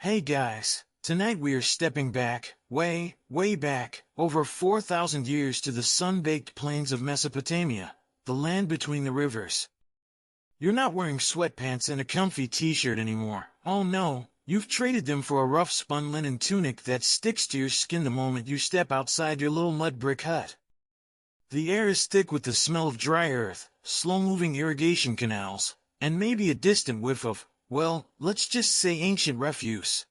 Hey guys, tonight we are stepping back, way back, over 4,000 years to the sun-baked plains of Mesopotamia, the land between the rivers. You're not wearing sweatpants and a comfy t-shirt anymore. Oh no, you've traded them for a rough-spun linen tunic that sticks to your skin the moment you step outside your little mud brick hut. The air is thick with the smell of dry earth, slow-moving irrigation canals, and maybe a distant whiff of, well, let's just say ancient refuse.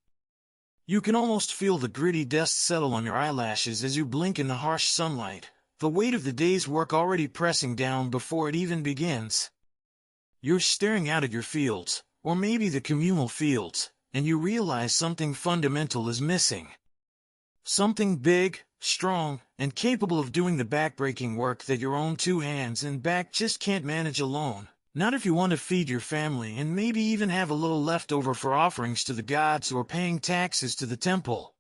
You can almost feel the gritty dust settle on your eyelashes as you blink in the harsh sunlight, the weight of the day's work already pressing down before it even begins. You're staring out at your fields, or maybe the communal fields, and you realize something fundamental is missing. Something big, strong, and capable of doing the back-breaking work that your own two hands and back just can't manage alone. Not if you want to feed your family and maybe even have a little left over for offerings to the gods or paying taxes to the temple.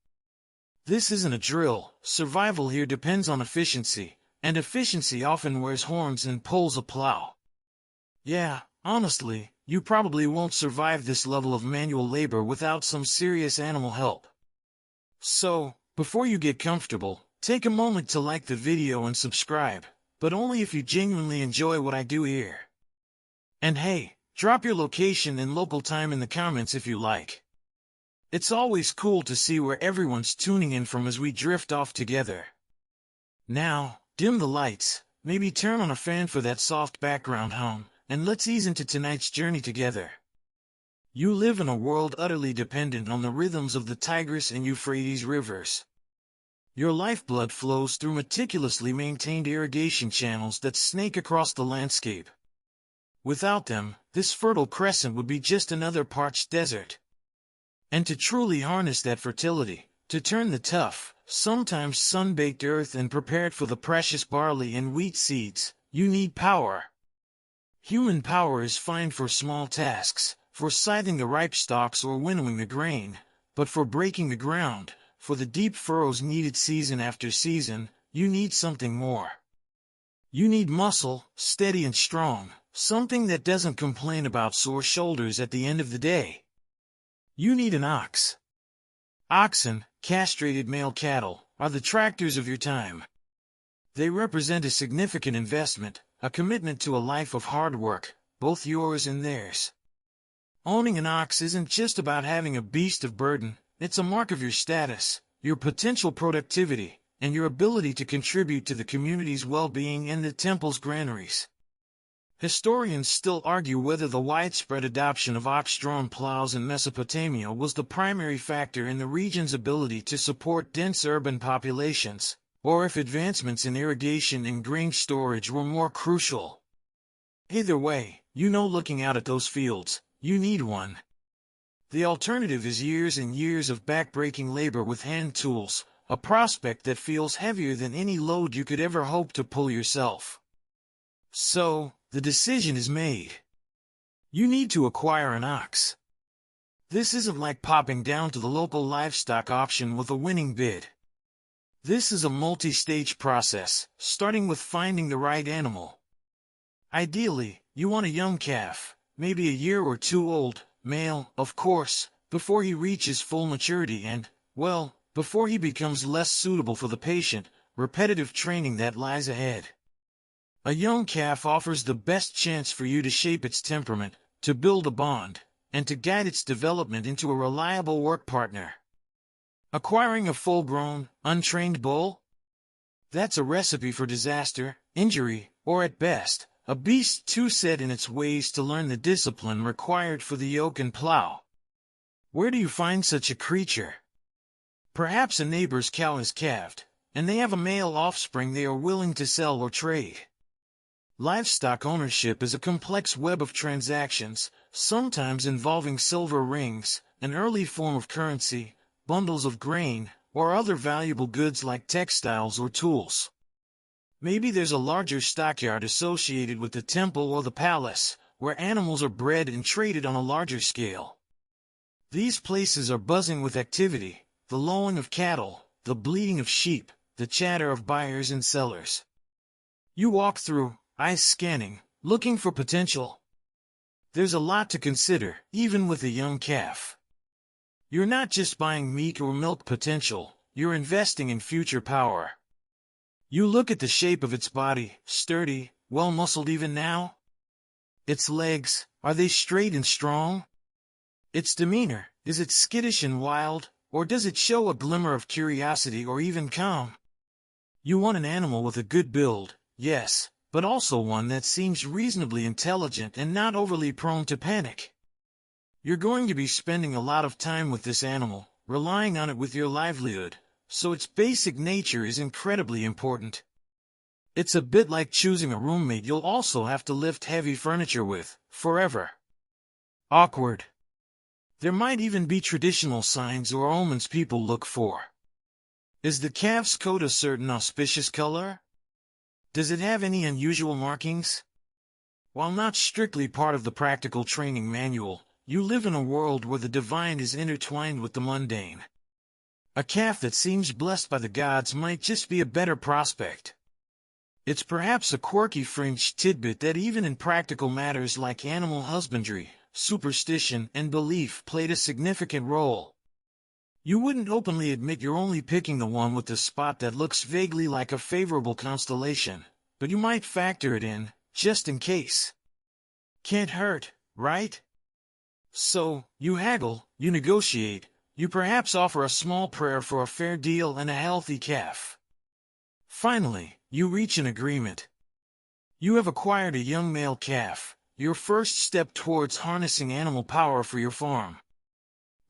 This isn't a drill. Survival here depends on efficiency, and efficiency often wears horns and pulls a plow. Yeah, honestly, you probably won't survive this level of manual labor without some serious animal help. So, before you get comfortable, take a moment to like the video and subscribe, but only if you genuinely enjoy what I do here. And hey, drop your location and local time in the comments if you like. It's always cool to see where everyone's tuning in from as we drift off together. Now, dim the lights, maybe turn on a fan for that soft background hum, and let's ease into tonight's journey together. You live in a world utterly dependent on the rhythms of the Tigris and Euphrates rivers. Your lifeblood flows through meticulously maintained irrigation channels that snake across the landscape. Without them, this fertile crescent would be just another parched desert. And to truly harness that fertility, to turn the tough, sometimes sun-baked earth and prepare it for the precious barley and wheat seeds, you need power. Human power is fine for small tasks, for scything the ripe stalks or winnowing the grain, but for breaking the ground, for the deep furrows needed season after season, you need something more. You need muscle, steady and strong, something that doesn't complain about sore shoulders at the end of the day. You need an ox. Oxen, castrated male cattle, are the tractors of your time. They represent a significant investment, a commitment to a life of hard work, both yours and theirs. Owning an ox isn't just about having a beast of burden, it's a mark of your status, your potential productivity, and your ability to contribute to the community's well-being and the temple's granaries. Historians still argue whether the widespread adoption of ox-drawn plows in Mesopotamia was the primary factor in the region's ability to support dense urban populations, or if advancements in irrigation and grain storage were more crucial. Either way, looking out at those fields, you need one. The alternative is years and years of back-breaking labor with hand tools, a prospect that feels heavier than any load you could ever hope to pull yourself. So, the decision is made. You need to acquire an ox. This isn't like popping down to the local livestock auction with a winning bid. This is a multi-stage process, starting with finding the right animal. Ideally, you want a young calf, maybe a year or two old, male, of course, before he reaches full maturity and, well, before he becomes less suitable for the patient, repetitive training that lies ahead. A young calf offers the best chance for you to shape its temperament, to build a bond, and to guide its development into a reliable work partner. Acquiring a full-grown, untrained bull? That's a recipe for disaster, injury, or at best, a beast too set in its ways to learn the discipline required for the yoke and plow. Where do you find such a creature? Perhaps a neighbor's cow is calved, and they have a male offspring they are willing to sell or trade. Livestock ownership is a complex web of transactions, sometimes involving silver rings, an early form of currency, bundles of grain, or other valuable goods like textiles or tools. Maybe there's a larger stockyard associated with the temple or the palace, where animals are bred and traded on a larger scale. These places are buzzing with activity, the lowing of cattle, the bleating of sheep, the chatter of buyers and sellers. You walk through, eyes scanning, looking for potential. There's a lot to consider, even with a young calf. You're not just buying meat or milk potential, you're investing in future power. You look at the shape of its body, sturdy, well-muscled even now. Its legs, are they straight and strong? Its demeanor, is it skittish and wild, or does it show a glimmer of curiosity or even calm? You want an animal with a good build, yes, but also one that seems reasonably intelligent and not overly prone to panic. You're going to be spending a lot of time with this animal, relying on it with your livelihood, so its basic nature is incredibly important. It's a bit like choosing a roommate you'll also have to lift heavy furniture with, forever. Awkward. There might even be traditional signs or omens people look for. Is the calf's coat a certain auspicious color? Does it have any unusual markings? While not strictly part of the practical training manual, you live in a world where the divine is intertwined with the mundane. A calf that seems blessed by the gods might just be a better prospect. It's perhaps a quirky fringe tidbit that even in practical matters like animal husbandry, superstition, and belief played a significant role. You wouldn't openly admit you're only picking the one with the spot that looks vaguely like a favorable constellation, but you might factor it in, just in case. Can't hurt, right? So, you haggle, you negotiate, you perhaps offer a small prayer for a fair deal and a healthy calf. Finally, you reach an agreement. You have acquired a young male calf, your first step towards harnessing animal power for your farm.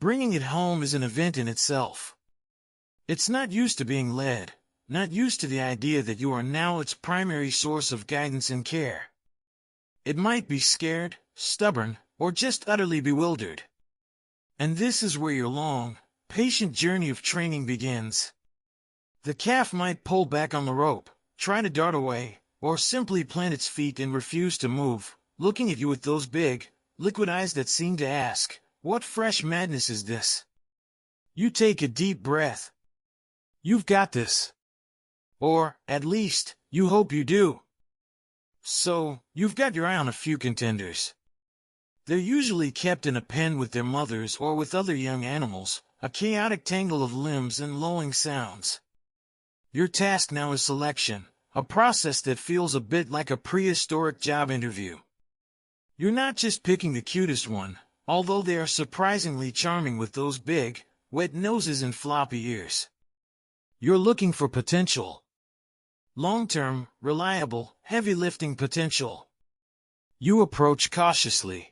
Bringing it home is an event in itself. It's not used to being led, not used to the idea that you are now its primary source of guidance and care. It might be scared, stubborn, or just utterly bewildered. And this is where your long, patient journey of training begins. The calf might pull back on the rope, try to dart away, or simply plant its feet and refuse to move, looking at you with those big, liquid eyes that seem to ask, "What fresh madness is this?" You take a deep breath. You've got this. Or, at least, you hope you do. So, you've got your eye on a few contenders. They're usually kept in a pen with their mothers or with other young animals, a chaotic tangle of limbs and lowing sounds. Your task now is selection, a process that feels a bit like a prehistoric job interview. You're not just picking the cutest one, although they are surprisingly charming with those big, wet noses and floppy ears. You're looking for potential. Long-term, reliable, heavy-lifting potential. You approach cautiously.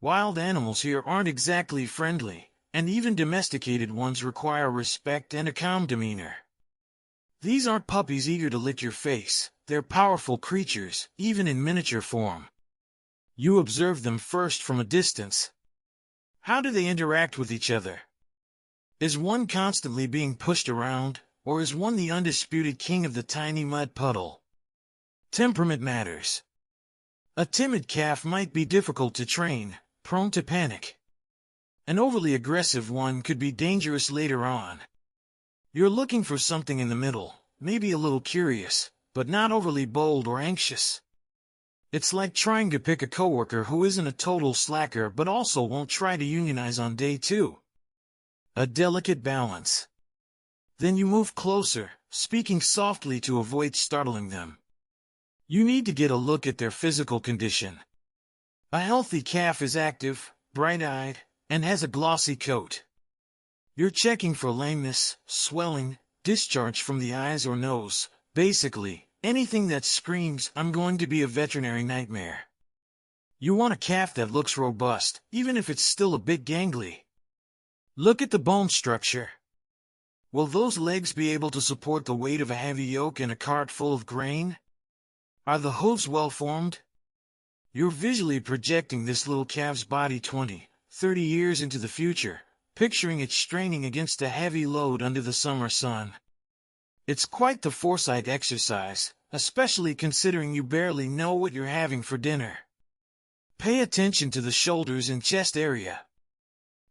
Wild animals here aren't exactly friendly, and even domesticated ones require respect and a calm demeanor. These aren't puppies eager to lick your face, they're powerful creatures, even in miniature form. You observe them first from a distance. How do they interact with each other? Is one constantly being pushed around, or is one the undisputed king of the tiny mud puddle? Temperament matters. A timid calf might be difficult to train, prone to panic. An overly aggressive one could be dangerous later on. You're looking for something in the middle, maybe a little curious, but not overly bold or anxious. It's like trying to pick a coworker who isn't a total slacker but also won't try to unionize on day 2. A delicate balance. Then you move closer, speaking softly to avoid startling them. You need to get a look at their physical condition. A healthy calf is active, bright-eyed, and has a glossy coat. You're checking for lameness, swelling, discharge from the eyes or nose, basically, anything that screams, "I'm going to be a veterinary nightmare." You want a calf that looks robust, even if it's still a bit gangly. Look at the bone structure. Will those legs be able to support the weight of a heavy yoke in a cart full of grain? Are the hooves well formed? You're visually projecting this little calf's body 20, 30 years into the future, picturing it straining against a heavy load under the summer sun. It's quite the foresight exercise, especially considering you barely know what you're having for dinner. Pay attention to the shoulders and chest area.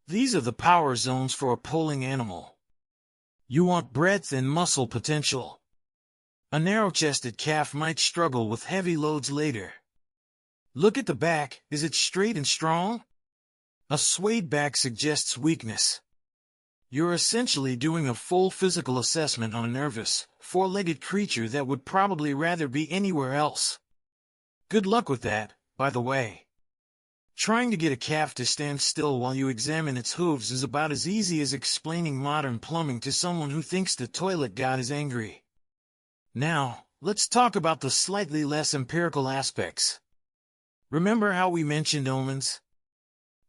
These are the power zones for a pulling animal. You want breadth and muscle potential. A narrow-chested calf might struggle with heavy loads later. Look at the back, is it straight and strong? A swayed back suggests weakness. You're essentially doing a full physical assessment on a nervous, four-legged creature that would probably rather be anywhere else. Good luck with that, by the way. Trying to get a calf to stand still while you examine its hooves is about as easy as explaining modern plumbing to someone who thinks the toilet god is angry. Now, let's talk about the slightly less empirical aspects. Remember how we mentioned omens?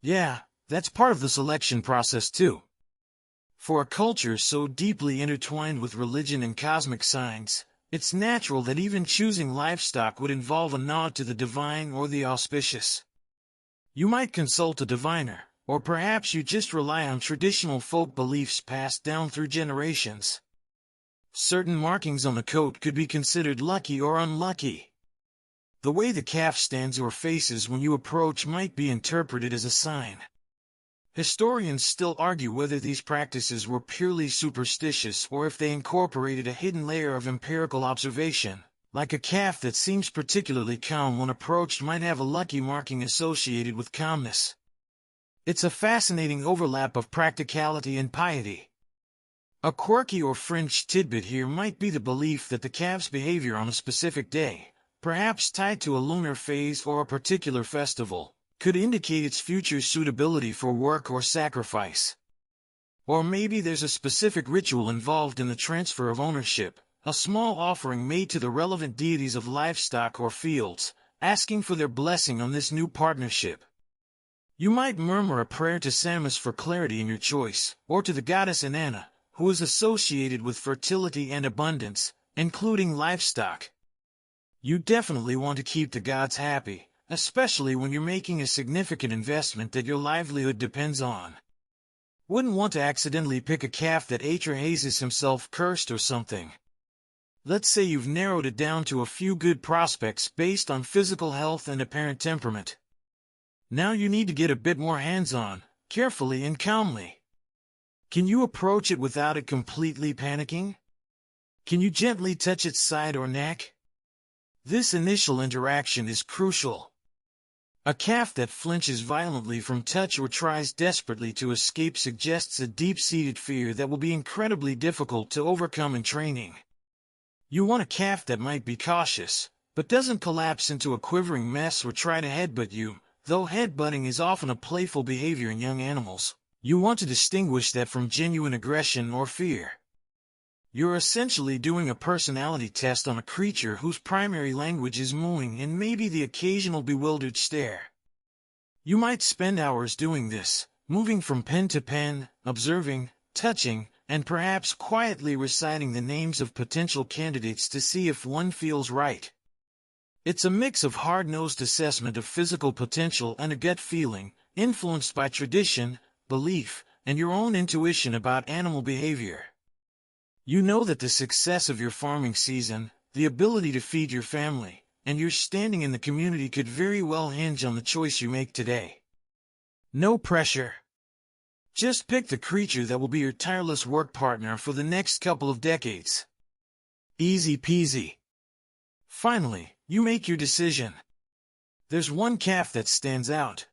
Yeah, that's part of the selection process too. For a culture so deeply intertwined with religion and cosmic signs, it's natural that even choosing livestock would involve a nod to the divine or the auspicious. You might consult a diviner, or perhaps you just rely on traditional folk beliefs passed down through generations. Certain markings on the coat could be considered lucky or unlucky. The way the calf stands or faces when you approach might be interpreted as a sign. Historians still argue whether these practices were purely superstitious or if they incorporated a hidden layer of empirical observation, like a calf that seems particularly calm when approached might have a lucky marking associated with calmness. It's a fascinating overlap of practicality and piety. A quirky or fringe tidbit here might be the belief that the calf's behavior on a specific day, perhaps tied to a lunar phase or a particular festival, could indicate its future suitability for work or sacrifice. Or maybe there's a specific ritual involved in the transfer of ownership, a small offering made to the relevant deities of livestock or fields, asking for their blessing on this new partnership. You might murmur a prayer to Samus for clarity in your choice, or to the goddess Inanna, who is associated with fertility and abundance, including livestock. You definitely want to keep the gods happy, especially when you're making a significant investment that your livelihood depends on. Wouldn't want to accidentally pick a calf that Atrahasis himself cursed or something. Let's say you've narrowed it down to a few good prospects based on physical health and apparent temperament. Now you need to get a bit more hands-on, carefully and calmly. Can you approach it without it completely panicking? Can you gently touch its side or neck? This initial interaction is crucial. A calf that flinches violently from touch or tries desperately to escape suggests a deep-seated fear that will be incredibly difficult to overcome in training. You want a calf that might be cautious, but doesn't collapse into a quivering mess or try to headbutt you, though headbutting is often a playful behavior in young animals. You want to distinguish that from genuine aggression or fear. You're essentially doing a personality test on a creature whose primary language is mooing and maybe the occasional bewildered stare. You might spend hours doing this, moving from pen to pen, observing, touching, and perhaps quietly reciting the names of potential candidates to see if one feels right. It's a mix of hard-nosed assessment of physical potential and a gut feeling, influenced by tradition, belief, and your own intuition about animal behavior. You know that the success of your farming season, the ability to feed your family, and your standing in the community could very well hinge on the choice you make today. No pressure. Just pick the creature that will be your tireless work partner for the next couple of decades. Easy peasy. Finally, you make your decision. There's one calf that stands out.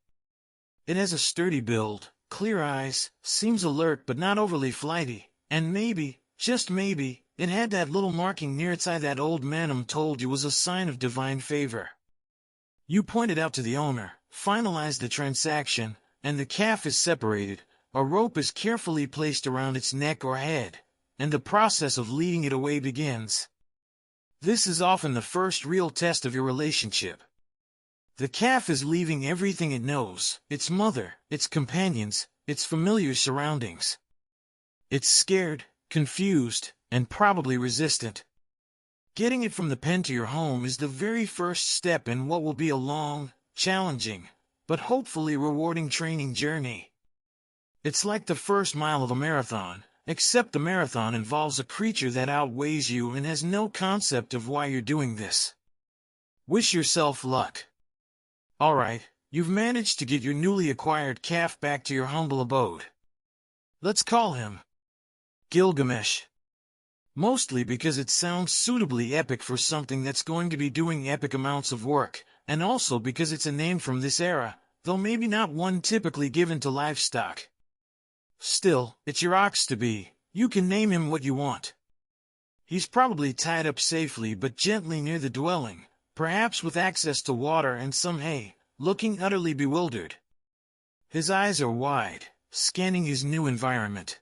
It has a sturdy build, clear eyes, seems alert but not overly flighty, and maybe, just maybe, it had that little marking near its eye that old Manum told you was a sign of divine favor. You point it out to the owner, finalize the transaction, and the calf is separated. A rope is carefully placed around its neck or head, and the process of leading it away begins. This is often the first real test of your relationship. The calf is leaving everything it knows, its mother, its companions, its familiar surroundings. It's scared, confused, and probably resistant. Getting it from the pen to your home is the very first step in what will be a long, challenging, but hopefully rewarding training journey. It's like the first mile of a marathon, except the marathon involves a creature that outweighs you and has no concept of why you're doing this. Wish yourself luck. Alright, you've managed to get your newly acquired calf back to your humble abode. Let's call him Gilgamesh. Mostly because it sounds suitably epic for something that's going to be doing epic amounts of work, and also because it's a name from this era, though maybe not one typically given to livestock. Still, it's your ox-to-be. You can name him what you want. He's probably tied up safely but gently near the dwelling, perhaps with access to water and some hay, looking utterly bewildered. His eyes are wide, scanning his new environment.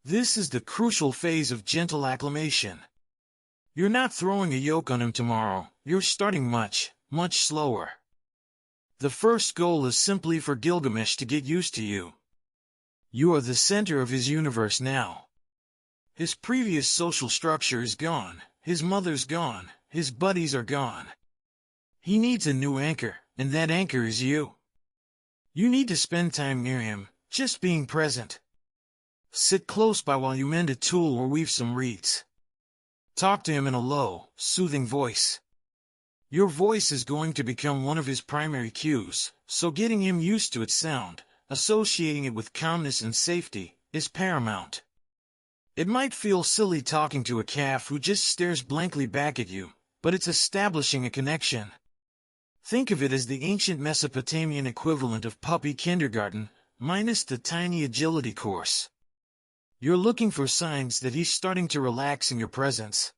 This is the crucial phase of gentle acclimation. You're not throwing a yoke on him tomorrow, you're starting much, much slower. The first goal is simply for Gilgamesh to get used to you. You are the center of his universe now. His previous social structure is gone, his mother's gone, his buddies are gone. He needs a new anchor, and that anchor is you. You need to spend time near him, just being present. Sit close by while you mend a tool or weave some reeds. Talk to him in a low, soothing voice. Your voice is going to become one of his primary cues, so getting him used to its sound, associating it with calmness and safety, is paramount. It might feel silly talking to a calf who just stares blankly back at you, but it's establishing a connection. Think of it as the ancient Mesopotamian equivalent of puppy kindergarten, minus the tiny agility course. You're looking for signs that he's starting to relax in your presence.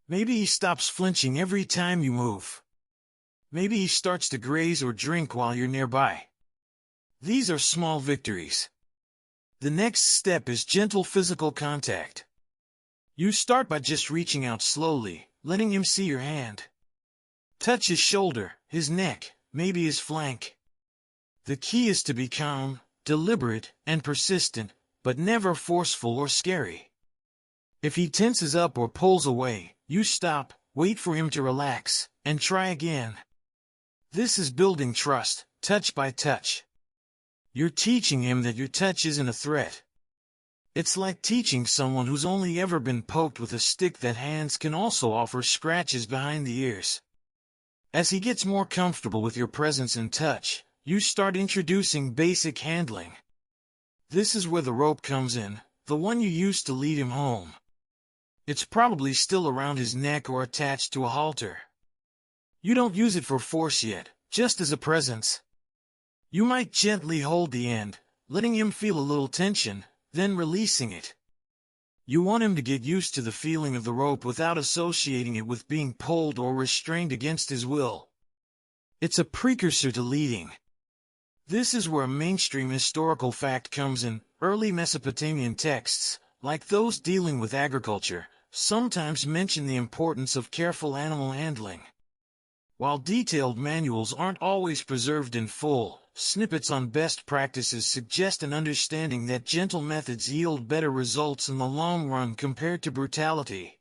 Maybe he stops flinching every time you move. Maybe he starts to graze or drink while you're nearby. These are small victories. The next step is gentle physical contact. You start by just reaching out slowly, letting him see your hand. Touch his shoulder, his neck, maybe his flank. The key is to be calm, deliberate, and persistent, but never forceful or scary. If he tenses up or pulls away, you stop, wait for him to relax, and try again. This is building trust, touch by touch. You're teaching him that your touch isn't a threat. It's like teaching someone who's only ever been poked with a stick that hands can also offer scratches behind the ears. As he gets more comfortable with your presence and touch, you start introducing basic handling. This is where the rope comes in, the one you used to lead him home. It's probably still around his neck or attached to a halter. You don't use it for force yet, just as a presence. You might gently hold the end, letting him feel a little tension, then releasing it. You want him to get used to the feeling of the rope without associating it with being pulled or restrained against his will. It's a precursor to leading. This is where a mainstream historical fact comes in. Early Mesopotamian texts, like those dealing with agriculture, sometimes mention the importance of careful animal handling. While detailed manuals aren't always preserved in full, snippets on best practices suggest an understanding that gentle methods yield better results in the long run compared to brutality.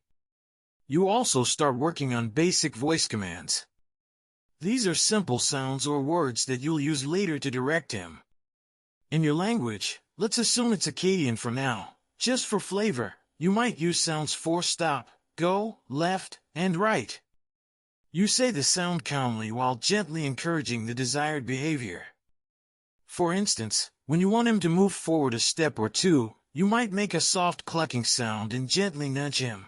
You also start working on basic voice commands. These are simple sounds or words that you'll use later to direct him. In your language, let's assume it's Akkadian for now. Just for flavor, you might use sounds for stop, go, left, and right. You say the sound calmly while gently encouraging the desired behavior. For instance, when you want him to move forward a step or two, you might make a soft clucking sound and gently nudge him.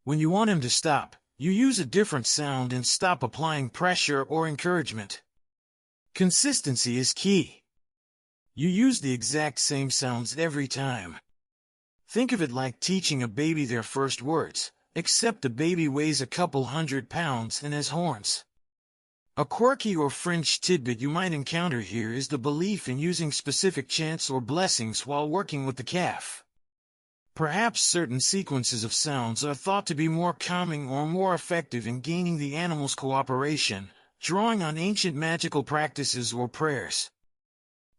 When you want him to stop, you use a different sound and stop applying pressure or encouragement. Consistency is key. You use the exact same sounds every time. Think of it like teaching a baby their first words, except the baby weighs a couple 100 pounds and has horns. A quirky or fringe tidbit you might encounter here is the belief in using specific chants or blessings while working with the calf. Perhaps certain sequences of sounds are thought to be more calming or more effective in gaining the animal's cooperation, drawing on ancient magical practices or prayers.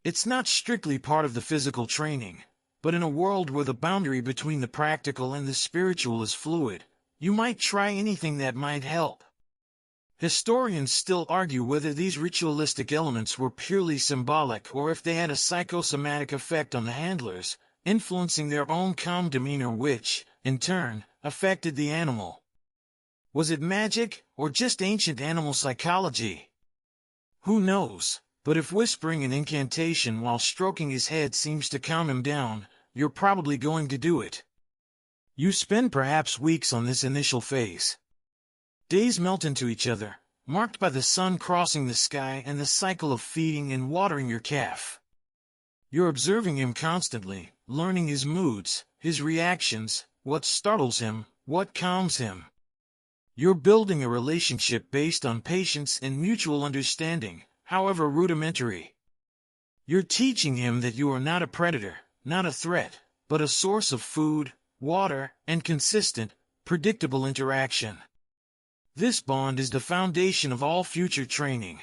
It's not strictly part of the physical training, but in a world where the boundary between the practical and the spiritual is fluid, you might try anything that might help. Historians still argue whether these ritualistic elements were purely symbolic or if they had a psychosomatic effect on the handlers, influencing their own calm demeanor which, in turn, affected the animal. Was it magic, or just ancient animal psychology? Who knows, but if whispering an incantation while stroking his head seems to calm him down, you're probably going to do it. You spend perhaps weeks on this initial phase. Days melt into each other, marked by the sun crossing the sky and the cycle of feeding and watering your calf. You're observing him constantly, learning his moods, his reactions, what startles him, what calms him. You're building a relationship based on patience and mutual understanding, however rudimentary. You're teaching him that you are not a predator, not a threat, but a source of food, water, and consistent, predictable interaction. This bond is the foundation of all future training.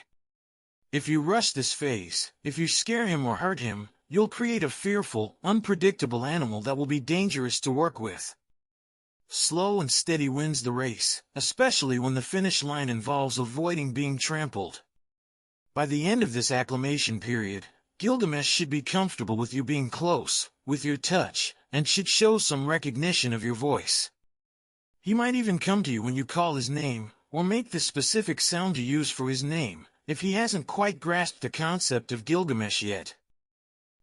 If you rush this phase, if you scare him or hurt him, you'll create a fearful, unpredictable animal that will be dangerous to work with. Slow and steady wins the race, especially when the finish line involves avoiding being trampled. By the end of this acclimation period, Gilgamesh should be comfortable with you being close, with your touch, and should show some recognition of your voice. He might even come to you when you call his name, or make the specific sound you use for his name, if he hasn't quite grasped the concept of Gilgamesh yet.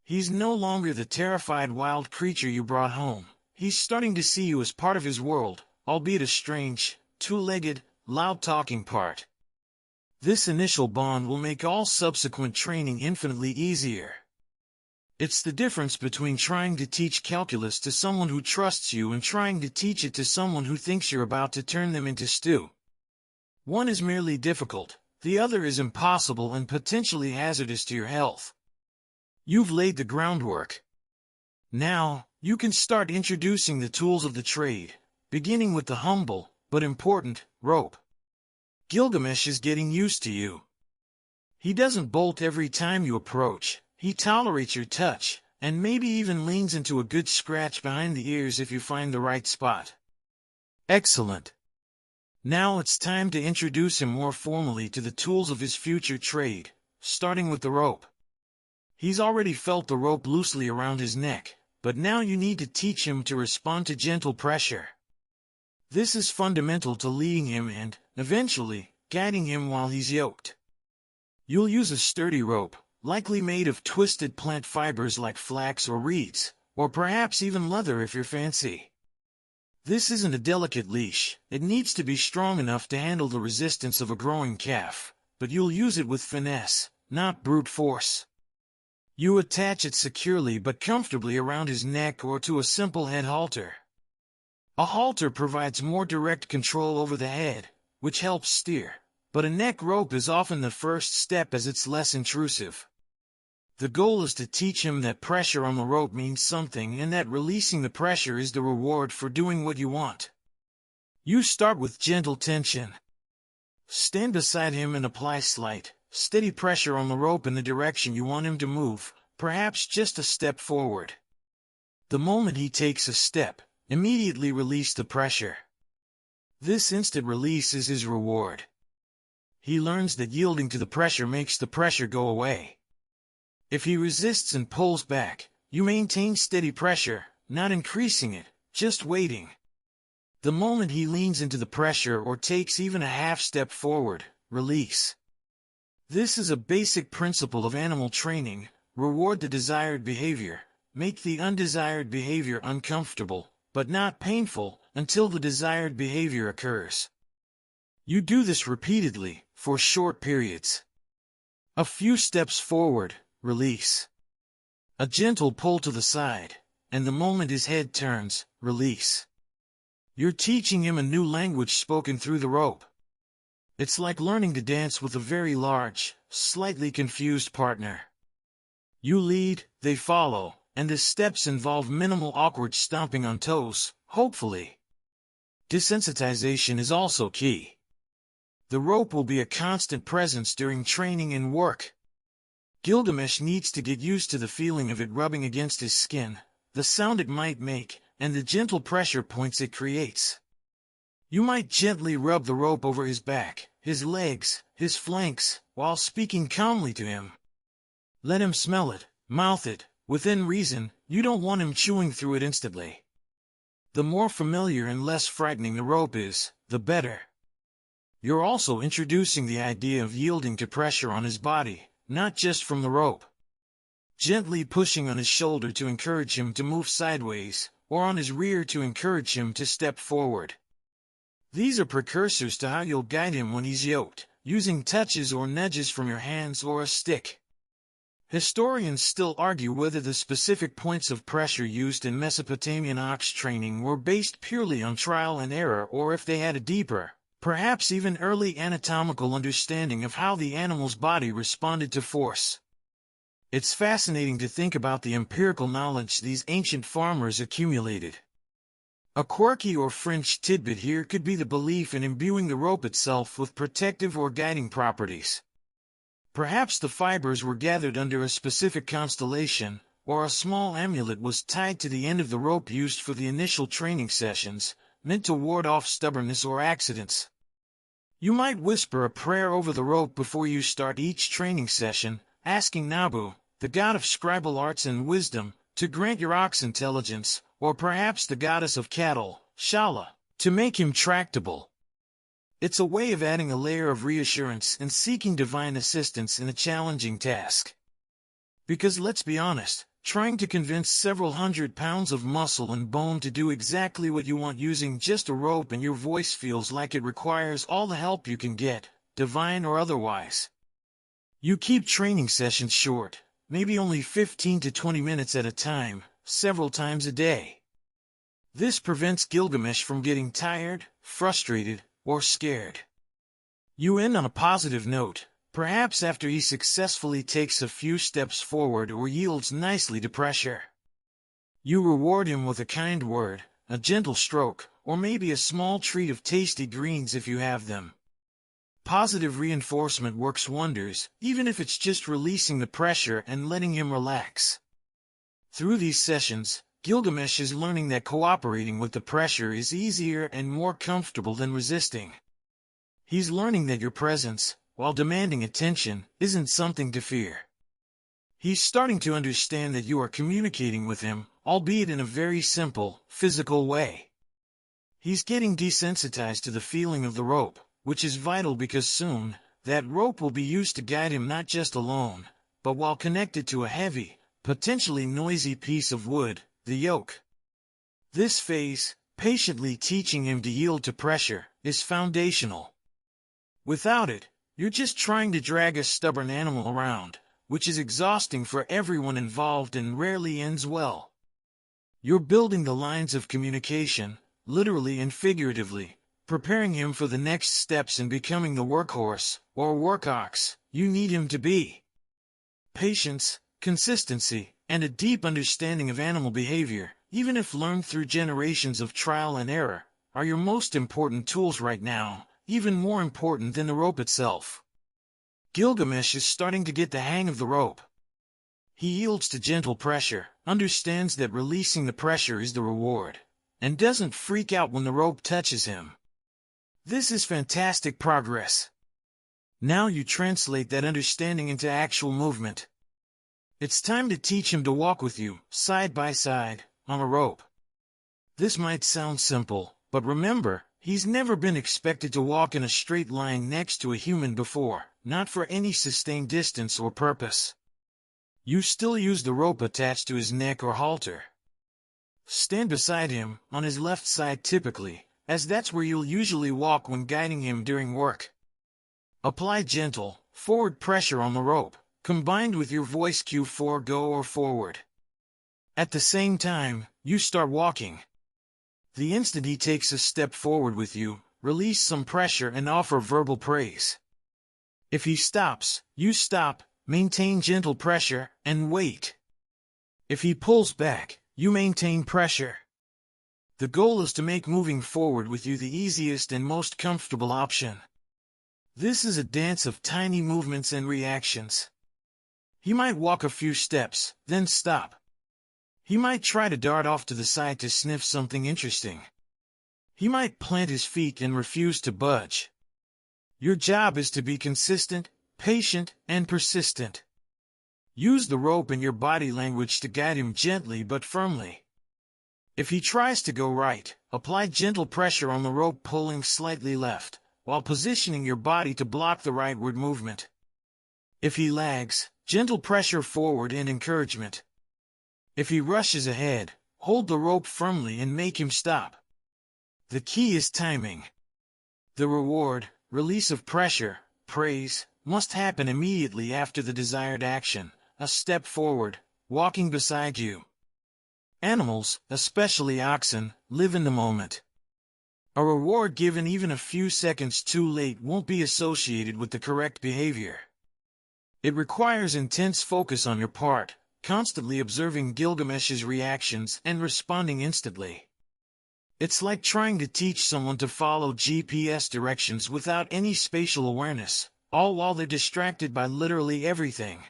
He's no longer the terrified wild creature you brought home. He's starting to see you as part of his world, albeit a strange, two-legged, loud-talking part. This initial bond will make all subsequent training infinitely easier. It's the difference between trying to teach calculus to someone who trusts you and trying to teach it to someone who thinks you're about to turn them into stew. One is merely difficult, the other is impossible and potentially hazardous to your health. You've laid the groundwork. Now, you can start introducing the tools of the trade, beginning with the humble, but important, rope. Gilgamesh is getting used to you. He doesn't bolt every time you approach, he tolerates your touch, and maybe even leans into a good scratch behind the ears if you find the right spot. Excellent. Now it's time to introduce him more formally to the tools of his future trade, starting with the rope. He's already felt the rope loosely around his neck, but now you need to teach him to respond to gentle pressure. This is fundamental to leading him and, eventually, guiding him while he's yoked. You'll use a sturdy rope, likely made of twisted plant fibers like flax or reeds, or perhaps even leather if you're fancy. This isn't a delicate leash, it needs to be strong enough to handle the resistance of a growing calf, but you'll use it with finesse, not brute force. You attach it securely but comfortably around his neck or to a simple head halter. A halter provides more direct control over the head, which helps steer, but a neck rope is often the first step as it's less intrusive. The goal is to teach him that pressure on the rope means something and that releasing the pressure is the reward for doing what you want. You start with gentle tension. Stand beside him and apply slight, steady pressure on the rope in the direction you want him to move, perhaps just a step forward. The moment he takes a step, immediately release the pressure. This instant release is his reward. He learns that yielding to the pressure makes the pressure go away. If he resists and pulls back, you maintain steady pressure, not increasing it, just waiting. The moment he leans into the pressure or takes even a half step forward, release. This is a basic principle of animal training: reward the desired behavior, make the undesired behavior uncomfortable, but not painful, until the desired behavior occurs. You do this repeatedly, for short periods. A few steps forward, release. A gentle pull to the side, and the moment his head turns, release. You're teaching him a new language spoken through the rope. It's like learning to dance with a very large, slightly confused partner. You lead, they follow, and the steps involve minimal awkward stomping on toes, hopefully. Desensitization is also key. The rope will be a constant presence during training and work. Gilgamesh needs to get used to the feeling of it rubbing against his skin, the sound it might make, and the gentle pressure points it creates. You might gently rub the rope over his back, his legs, his flanks, while speaking calmly to him. Let him smell it, mouth it, within reason. You don't want him chewing through it instantly. The more familiar and less frightening the rope is, the better. You're also introducing the idea of yielding to pressure on his body, not just from the rope. Gently pushing on his shoulder to encourage him to move sideways, or on his rear to encourage him to step forward. These are precursors to how you'll guide him when he's yoked, using touches or nudges from your hands or a stick. Historians still argue whether the specific points of pressure used in Mesopotamian ox training were based purely on trial and error or if they had a deeper, perhaps even early anatomical understanding of how the animal's body responded to force. It's fascinating to think about the empirical knowledge these ancient farmers accumulated. A quirky or fringe tidbit here could be the belief in imbuing the rope itself with protective or guiding properties. Perhaps the fibers were gathered under a specific constellation, or a small amulet was tied to the end of the rope used for the initial training sessions, meant to ward off stubbornness or accidents. You might whisper a prayer over the rope before you start each training session, asking Nabu, the god of scribal arts and wisdom, to grant your ox intelligence, or perhaps the goddess of cattle, Shala, to make him tractable. It's a way of adding a layer of reassurance and seeking divine assistance in a challenging task. Because let's be honest, trying to convince several hundred pounds of muscle and bone to do exactly what you want using just a rope and your voice feels like it requires all the help you can get, divine or otherwise. You keep training sessions short, maybe only 15 to 20 minutes at a time, several times a day. This prevents Gilgamesh from getting tired, frustrated, or scared. You end on a positive note, perhaps after he successfully takes a few steps forward or yields nicely to pressure. You reward him with a kind word, a gentle stroke, or maybe a small treat of tasty greens if you have them. Positive reinforcement works wonders, even if it's just releasing the pressure and letting him relax. Through these sessions, Gilgamesh is learning that cooperating with the pressure is easier and more comfortable than resisting. He's learning that your presence, while demanding attention, isn't something to fear. He's starting to understand that you are communicating with him, albeit in a very simple, physical way. He's getting desensitized to the feeling of the rope, which is vital because soon, that rope will be used to guide him not just alone, but while connected to a heavy, potentially noisy piece of wood, the yoke. This phase, patiently teaching him to yield to pressure, is foundational. Without it, you're just trying to drag a stubborn animal around, which is exhausting for everyone involved and rarely ends well. You're building the lines of communication, literally and figuratively, preparing him for the next steps in becoming the workhorse, or work ox, you need him to be. Patience, consistency, and a deep understanding of animal behavior, even if learned through generations of trial and error, are your most important tools right now, even more important than the rope itself. Gilgamesh is starting to get the hang of the rope. He yields to gentle pressure, understands that releasing the pressure is the reward, and doesn't freak out when the rope touches him. This is fantastic progress. Now you translate that understanding into actual movement. It's time to teach him to walk with you, side by side, on a rope. This might sound simple, but remember, he's never been expected to walk in a straight line next to a human before, not for any sustained distance or purpose. You still use the rope attached to his neck or halter. Stand beside him, on his left side typically, as that's where you'll usually walk when guiding him during work. Apply gentle, forward pressure on the rope, combined with your voice cue for go or forward. At the same time, you start walking. The instant he takes a step forward with you, release some pressure and offer verbal praise. If he stops, you stop, maintain gentle pressure, and wait. If he pulls back, you maintain pressure. The goal is to make moving forward with you the easiest and most comfortable option. This is a dance of tiny movements and reactions. He might walk a few steps, then stop. He might try to dart off to the side to sniff something interesting. He might plant his feet and refuse to budge. Your job is to be consistent, patient, and persistent. Use the rope and your body language to guide him gently but firmly. If he tries to go right, apply gentle pressure on the rope pulling slightly left, while positioning your body to block the rightward movement. If he lags, gentle pressure forward and encouragement. If he rushes ahead, hold the rope firmly and make him stop. The key is timing. The reward, release of pressure, praise, must happen immediately after the desired action, a step forward, walking beside you. Animals, especially oxen, live in the moment. A reward given even a few seconds too late won't be associated with the correct behavior. It requires intense focus on your part, constantly observing Gilgamesh's reactions and responding instantly. It's like trying to teach someone to follow GPS directions without any spatial awareness, all while they're distracted by literally everything.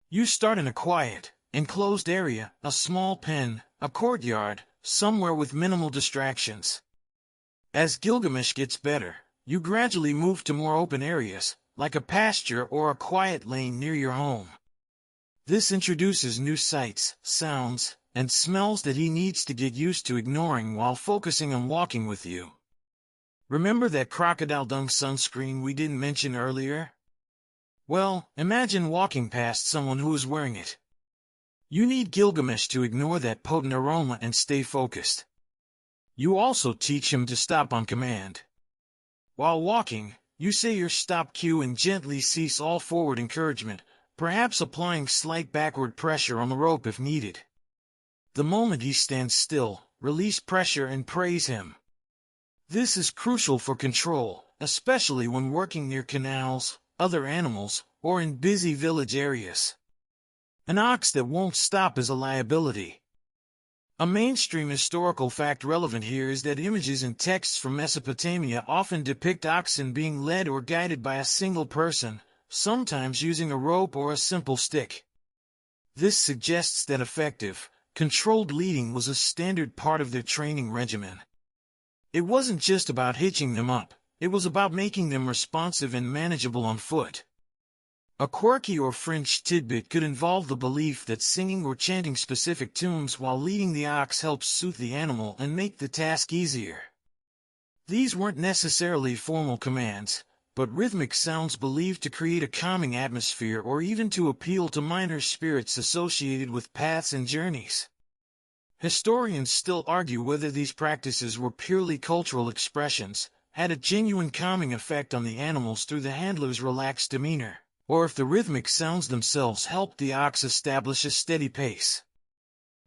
You start in a quiet, enclosed area, a small pen, a courtyard, somewhere with minimal distractions. As Gilgamesh gets better, you gradually move to more open areas, like a pasture or a quiet lane near your home. This introduces new sights, sounds, and smells that he needs to get used to ignoring while focusing on walking with you. Remember that crocodile dung sunscreen we didn't mention earlier? Well, imagine walking past someone who is wearing it. You need Gilgamesh to ignore that potent aroma and stay focused. You also teach him to stop on command. While walking, you say your stop cue and gently cease all forward encouragement, perhaps applying slight backward pressure on the rope if needed. The moment he stands still, release pressure and praise him. This is crucial for control, especially when working near canals, other animals, or in busy village areas. An ox that won't stop is a liability. A mainstream historical fact relevant here is that images and texts from Mesopotamia often depict oxen being led or guided by a single person, sometimes using a rope or a simple stick. This suggests that effective, controlled leading was a standard part of their training regimen. It wasn't just about hitching them up, it was about making them responsive and manageable on foot. A quirky or fringe tidbit could involve the belief that singing or chanting specific tunes while leading the ox helps soothe the animal and make the task easier. These weren't necessarily formal commands, but rhythmic sounds believed to create a calming atmosphere or even to appeal to minor spirits associated with paths and journeys. Historians still argue whether these practices were purely cultural expressions, had a genuine calming effect on the animals through the handler's relaxed demeanor, or if the rhythmic sounds themselves helped the ox establish a steady pace.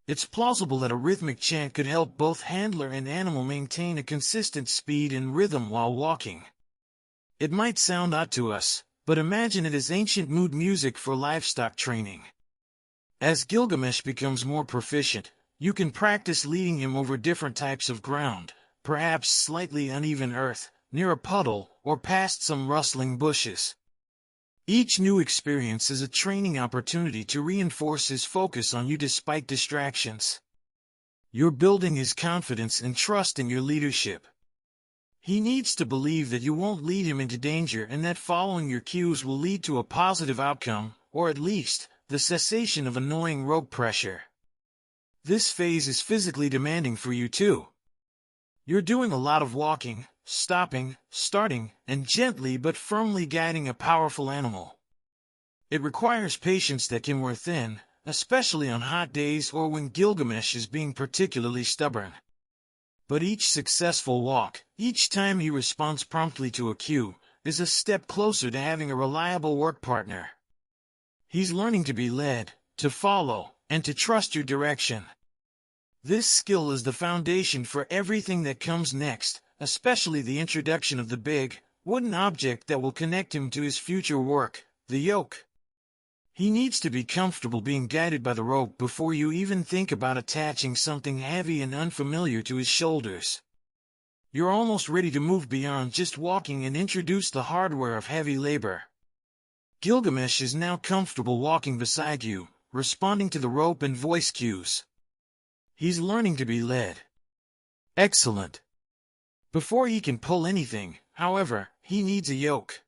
It's plausible that a rhythmic chant could help both handler and animal maintain a consistent speed and rhythm while walking. It might sound odd to us, but imagine it as ancient mood music for livestock training. As Gilgamesh becomes more proficient, you can practice leading him over different types of ground, perhaps slightly uneven earth, near a puddle, or past some rustling bushes. Each new experience is a training opportunity to reinforce his focus on you despite distractions. You're building his confidence and trust in your leadership. He needs to believe that you won't lead him into danger and that following your cues will lead to a positive outcome, or at least, the cessation of annoying rope pressure. This phase is physically demanding for you too. You're doing a lot of walking, stopping, starting, and gently but firmly guiding a powerful animal. It requires patience that can wear thin, especially on hot days or when Gilgamesh is being particularly stubborn. But each successful walk, each time he responds promptly to a cue, is a step closer to having a reliable work partner. He's learning to be led, to follow, and to trust your direction. This skill is the foundation for everything that comes next, especially the introduction of the big, wooden object that will connect him to his future work, the yoke. He needs to be comfortable being guided by the rope before you even think about attaching something heavy and unfamiliar to his shoulders. You're almost ready to move beyond just walking and introduce the hardware of heavy labor. Gilgamesh is now comfortable walking beside you, responding to the rope and voice cues. He's learning to be led. Excellent. Before he can pull anything, however, he needs a yoke.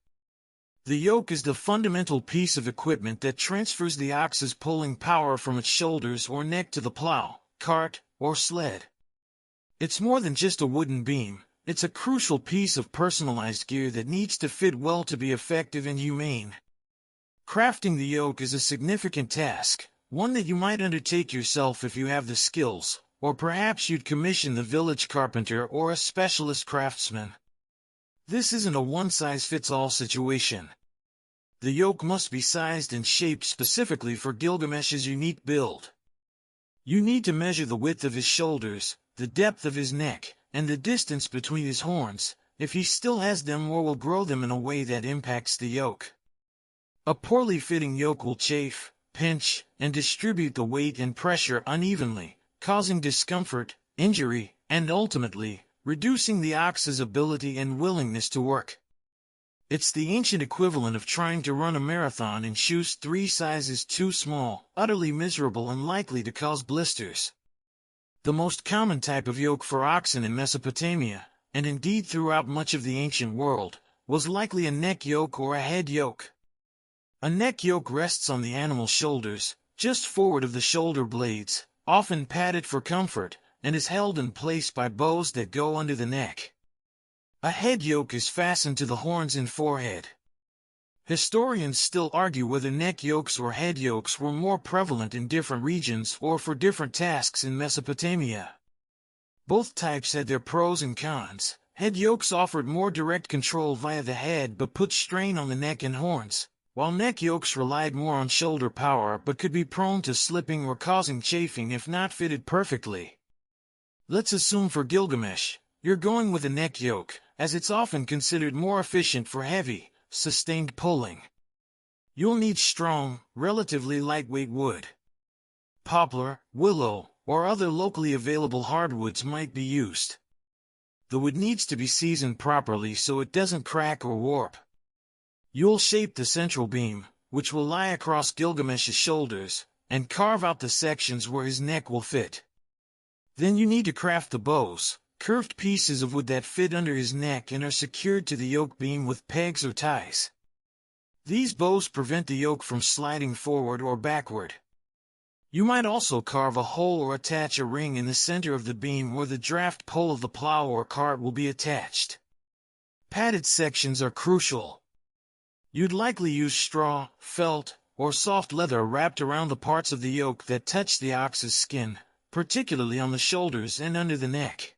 The yoke is the fundamental piece of equipment that transfers the ox's pulling power from its shoulders or neck to the plow, cart, or sled. It's more than just a wooden beam, it's a crucial piece of personalized gear that needs to fit well to be effective and humane. Crafting the yoke is a significant task, one that you might undertake yourself if you have the skills, or perhaps you'd commission the village carpenter or a specialist craftsman. This isn't a one-size-fits-all situation. The yoke must be sized and shaped specifically for Gilgamesh's unique build. You need to measure the width of his shoulders, the depth of his neck, and the distance between his horns, if he still has them or will grow them in a way that impacts the yoke. A poorly fitting yoke will chafe, pinch, and distribute the weight and pressure unevenly, causing discomfort, injury, and ultimately, reducing the ox's ability and willingness to work. It's the ancient equivalent of trying to run a marathon in shoes 3 sizes too small, utterly miserable and likely to cause blisters. The most common type of yoke for oxen in Mesopotamia, and indeed throughout much of the ancient world, was likely a neck yoke or a head yoke. A neck yoke rests on the animal's shoulders, just forward of the shoulder blades, often padded for comfort, and is held in place by bows that go under the neck. A head yoke is fastened to the horns and forehead. Historians still argue whether neck yokes or head yokes were more prevalent in different regions or for different tasks in Mesopotamia. Both types had their pros and cons. Head yokes offered more direct control via the head but put strain on the neck and horns, while neck yokes relied more on shoulder power but could be prone to slipping or causing chafing if not fitted perfectly. Let's assume for Gilgamesh, you're going with a neck yoke, as it's often considered more efficient for heavy, sustained pulling. You'll need strong, relatively lightweight wood. Poplar, willow, or other locally available hardwoods might be used. The wood needs to be seasoned properly so it doesn't crack or warp. You'll shape the central beam, which will lie across Gilgamesh's shoulders, and carve out the sections where his neck will fit. Then you need to craft the bows, curved pieces of wood that fit under his neck and are secured to the yoke beam with pegs or ties. These bows prevent the yoke from sliding forward or backward. You might also carve a hole or attach a ring in the center of the beam where the draft pole of the plow or cart will be attached. Padded sections are crucial. You'd likely use straw, felt, or soft leather wrapped around the parts of the yoke that touch the ox's skin, particularly on the shoulders and under the neck.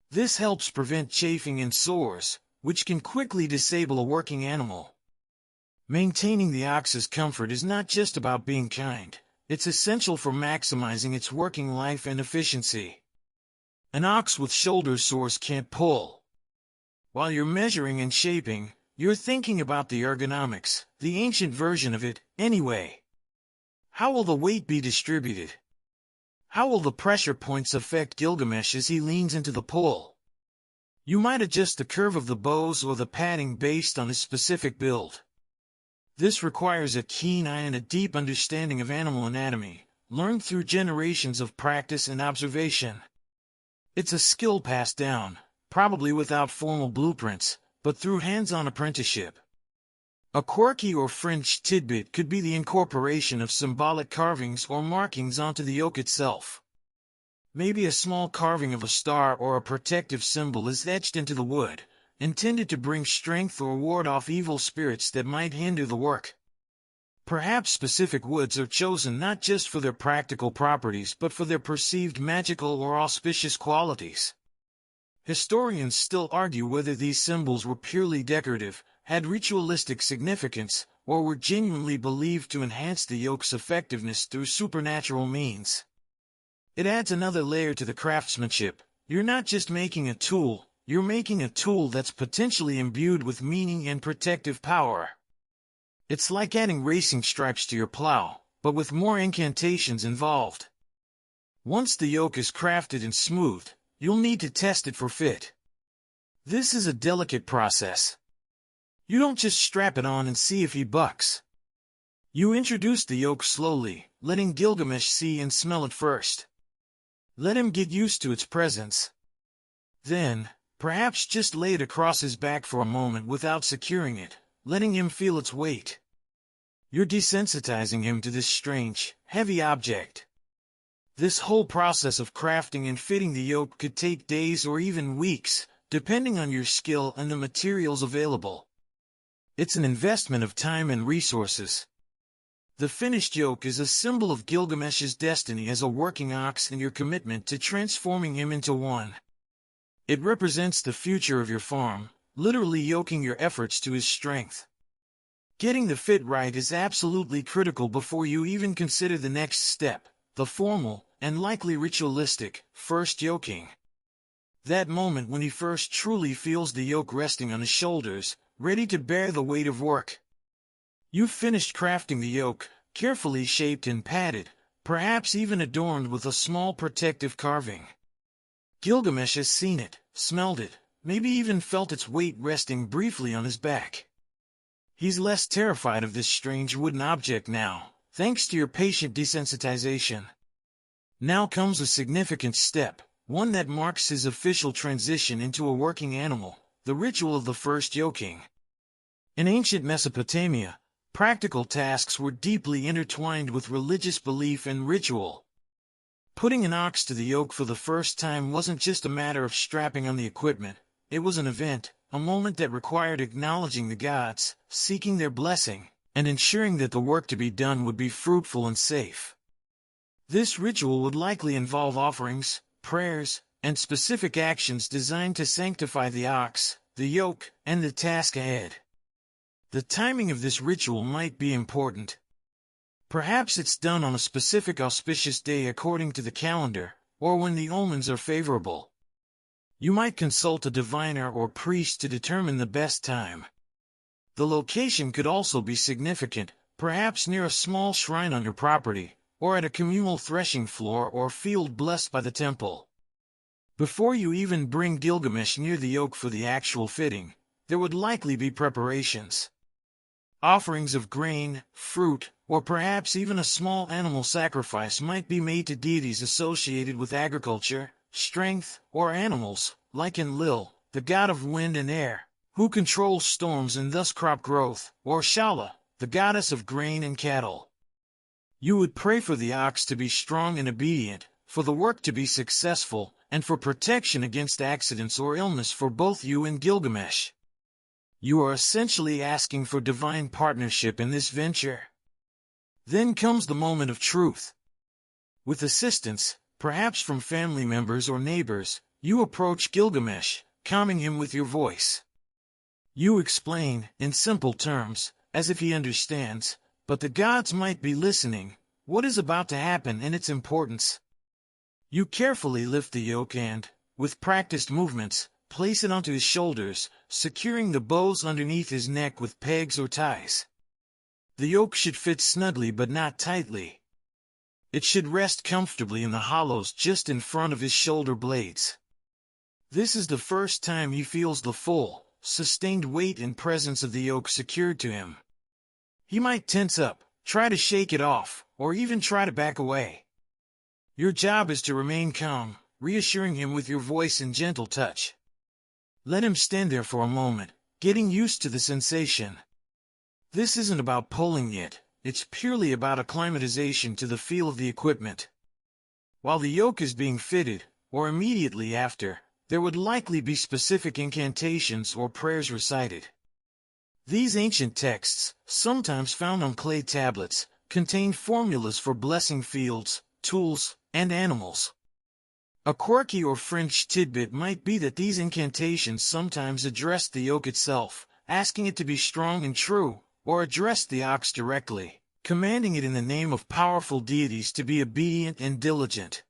This helps prevent chafing and sores, which can quickly disable a working animal. Maintaining the ox's comfort is not just about being kind. It's essential for maximizing its working life and efficiency. An ox with shoulder sores can't pull. While you're measuring and shaping, you're thinking about the ergonomics, the ancient version of it, anyway. How will the weight be distributed? How will the pressure points affect Gilgamesh as he leans into the pull? You might adjust the curve of the bows or the padding based on his specific build. This requires a keen eye and a deep understanding of animal anatomy, learned through generations of practice and observation. It's a skill passed down, probably without formal blueprints, but through hands-on apprenticeship. A quirky or fringed tidbit could be the incorporation of symbolic carvings or markings onto the yoke itself. Maybe a small carving of a star or a protective symbol is etched into the wood, intended to bring strength or ward off evil spirits that might hinder the work. Perhaps specific woods are chosen not just for their practical properties but for their perceived magical or auspicious qualities. Historians still argue whether these symbols were purely decorative, had ritualistic significance, or were genuinely believed to enhance the yoke's effectiveness through supernatural means. It adds another layer to the craftsmanship. You're not just making a tool, you're making a tool that's potentially imbued with meaning and protective power. It's like adding racing stripes to your plow, but with more incantations involved. Once the yoke is crafted and smoothed, you'll need to test it for fit. This is a delicate process. You don't just strap it on and see if he bucks. You introduce the yoke slowly, letting Gilgamesh see and smell it first. Let him get used to its presence. Then, perhaps just lay it across his back for a moment without securing it, letting him feel its weight. You're desensitizing him to this strange, heavy object. This whole process of crafting and fitting the yoke could take days or even weeks, depending on your skill and the materials available. It's an investment of time and resources. The finished yoke is a symbol of Gilgamesh's destiny as a working ox and your commitment to transforming him into one. It represents the future of your farm, literally yoking your efforts to his strength. Getting the fit right is absolutely critical before you even consider the next step, the formal, and likely ritualistic, first yoking. That moment when he first truly feels the yoke resting on his shoulders, ready to bear the weight of work. You've finished crafting the yoke, carefully shaped and padded, perhaps even adorned with a small protective carving. Gilgamesh has seen it, smelled it, maybe even felt its weight resting briefly on his back. He's less terrified of this strange wooden object now, thanks to your patient desensitization. Now comes a significant step, one that marks his official transition into a working animal, the ritual of the first yoking. In ancient Mesopotamia, practical tasks were deeply intertwined with religious belief and ritual. Putting an ox to the yoke for the first time wasn't just a matter of strapping on the equipment, it was an event, a moment that required acknowledging the gods, seeking their blessing, and ensuring that the work to be done would be fruitful and safe. This ritual would likely involve offerings, prayers, and specific actions designed to sanctify the ox, the yoke, and the task ahead. The timing of this ritual might be important. Perhaps it's done on a specific auspicious day according to the calendar, or when the omens are favorable. You might consult a diviner or priest to determine the best time. The location could also be significant, perhaps near a small shrine on your property, or at a communal threshing floor or field blessed by the temple. Before you even bring Gilgamesh near the yoke for the actual fitting, there would likely be preparations. Offerings of grain, fruit, or perhaps even a small animal sacrifice might be made to deities associated with agriculture, strength, or animals, like Enlil, the god of wind and air, who controls storms and thus crop growth, or Shala, the goddess of grain and cattle. You would pray for the ox to be strong and obedient, for the work to be successful, and for protection against accidents or illness for both you and Gilgamesh. You are essentially asking for divine partnership in this venture. Then comes the moment of truth. With assistance, perhaps from family members or neighbors, you approach Gilgamesh, calming him with your voice. You explain, in simple terms, as if he understands, but the gods might be listening, what is about to happen and its importance. You carefully lift the yoke and, with practiced movements, place it onto his shoulders, securing the bows underneath his neck with pegs or ties. The yoke should fit snugly but not tightly. It should rest comfortably in the hollows just in front of his shoulder blades. This is the first time he feels the full, sustained weight and presence of the yoke secured to him. He might tense up, try to shake it off, or even try to back away. Your job is to remain calm, reassuring him with your voice and gentle touch. Let him stand there for a moment, getting used to the sensation. This isn't about pulling yet, it's purely about acclimatization to the feel of the equipment. While the yoke is being fitted, or immediately after, there would likely be specific incantations or prayers recited. These ancient texts, sometimes found on clay tablets, contain formulas for blessing fields, tools, and animals. A quirky or fringe tidbit might be that these incantations sometimes addressed the yoke itself, asking it to be strong and true, or addressed the ox directly, commanding it in the name of powerful deities to be obedient and diligent.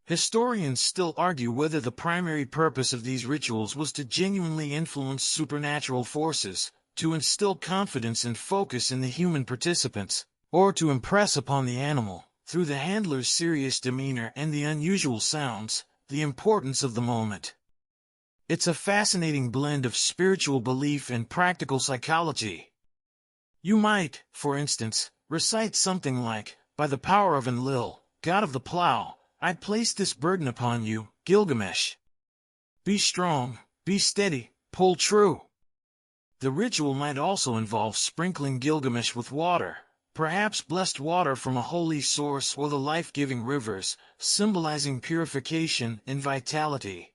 Historians still argue whether the primary purpose of these rituals was to genuinely influence supernatural forces, to instill confidence and focus in the human participants, or to impress upon the animal, through the handler's serious demeanor and the unusual sounds, the importance of the moment. It's a fascinating blend of spiritual belief and practical psychology. You might, for instance, recite something like, "By the power of Enlil, god of the plow, I place this burden upon you, Gilgamesh. Be strong, be steady, pull true." The ritual might also involve sprinkling Gilgamesh with water, perhaps blessed water from a holy source or the life-giving rivers, symbolizing purification and vitality.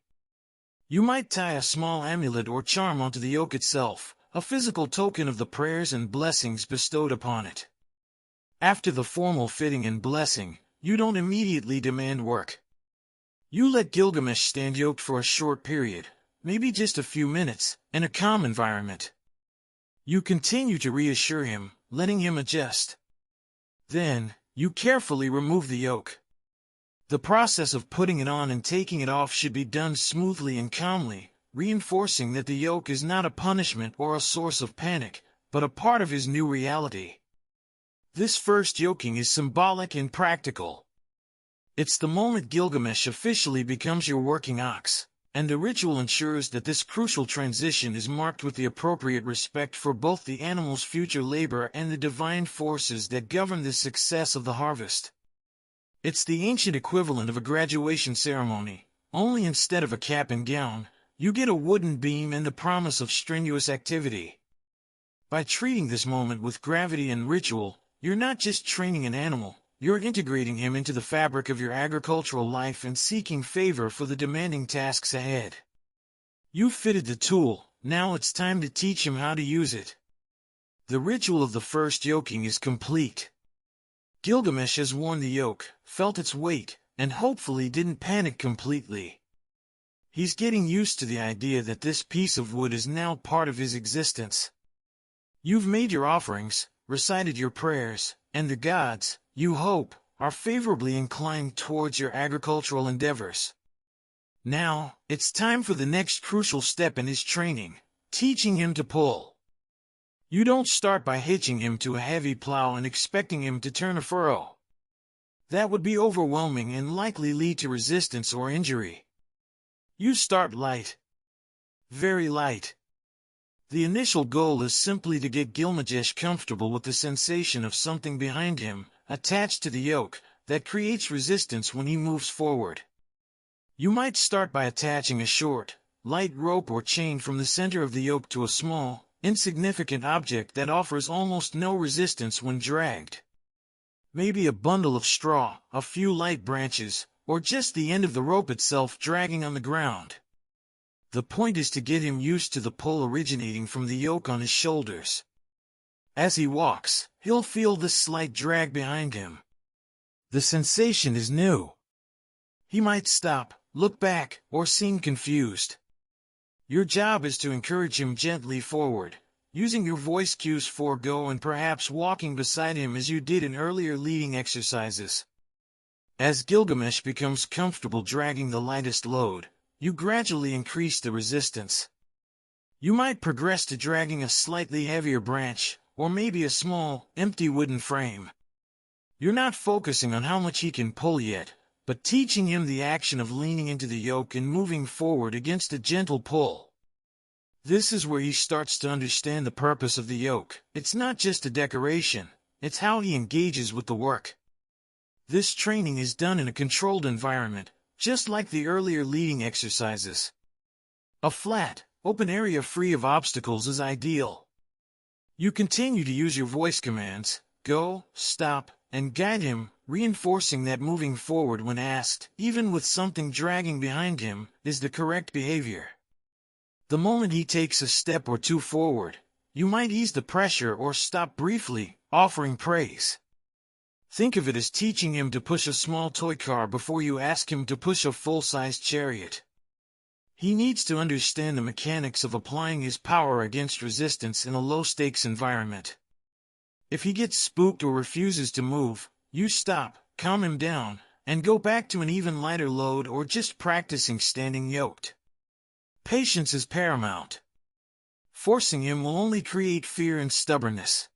You might tie a small amulet or charm onto the yoke itself, a physical token of the prayers and blessings bestowed upon it. After the formal fitting and blessing, you don't immediately demand work. You let Gilgamesh stand yoked for a short period, maybe just a few minutes, in a calm environment. You continue to reassure him, letting him adjust. Then, you carefully remove the yoke. The process of putting it on and taking it off should be done smoothly and calmly, reinforcing that the yoke is not a punishment or a source of panic, but a part of his new reality. This first yoking is symbolic and practical. It's the moment Gilgamesh officially becomes your working ox, and the ritual ensures that this crucial transition is marked with the appropriate respect for both the animal's future labor and the divine forces that govern the success of the harvest. It's the ancient equivalent of a graduation ceremony, only instead of a cap and gown, you get a wooden beam and the promise of strenuous activity. By treating this moment with gravity and ritual, you're not just training an animal, you're integrating him into the fabric of your agricultural life and seeking favor for the demanding tasks ahead. You've fitted the tool, now it's time to teach him how to use it. The ritual of the first yoking is complete. Gilgamesh has worn the yoke, felt its weight, and hopefully didn't panic completely. He's getting used to the idea that this piece of wood is now part of his existence. You've made your offerings, recited your prayers, and the gods, you hope, are favorably inclined towards your agricultural endeavors. Now, it's time for the next crucial step in his training, teaching him to pull. You don't start by hitching him to a heavy plow and expecting him to turn a furrow. That would be overwhelming and likely lead to resistance or injury. You start light. Very light. The initial goal is simply to get Gilgamesh comfortable with the sensation of something behind him, attached to the yoke, that creates resistance when he moves forward. You might start by attaching a short, light rope or chain from the center of the yoke to a small, insignificant object that offers almost no resistance when dragged. Maybe a bundle of straw, a few light branches, or just the end of the rope itself dragging on the ground. The point is to get him used to the pull originating from the yoke on his shoulders. As he walks, he'll feel this slight drag behind him. The sensation is new. He might stop, look back, or seem confused. Your job is to encourage him gently forward, using your voice cues for go and perhaps walking beside him as you did in earlier leading exercises. As Gilgamesh becomes comfortable dragging the lightest load, you gradually increase the resistance. You might progress to dragging a slightly heavier branch, or maybe a small, empty wooden frame. You're not focusing on how much he can pull yet, but teaching him the action of leaning into the yoke and moving forward against a gentle pull. This is where he starts to understand the purpose of the yoke. It's not just a decoration, it's how he engages with the work. This training is done in a controlled environment, just like the earlier leading exercises. A flat, open area free of obstacles is ideal. You continue to use your voice commands, go, stop, and guide him, reinforcing that moving forward when asked, even with something dragging behind him, is the correct behavior. The moment he takes a step or two forward, you might ease the pressure or stop briefly, offering praise. Think of it as teaching him to push a small toy car before you ask him to push a full-sized chariot. He needs to understand the mechanics of applying his power against resistance in a low-stakes environment. If he gets spooked or refuses to move, you stop, calm him down, and go back to an even lighter load or just practicing standing yoked. Patience is paramount. Forcing him will only create fear and stubbornness.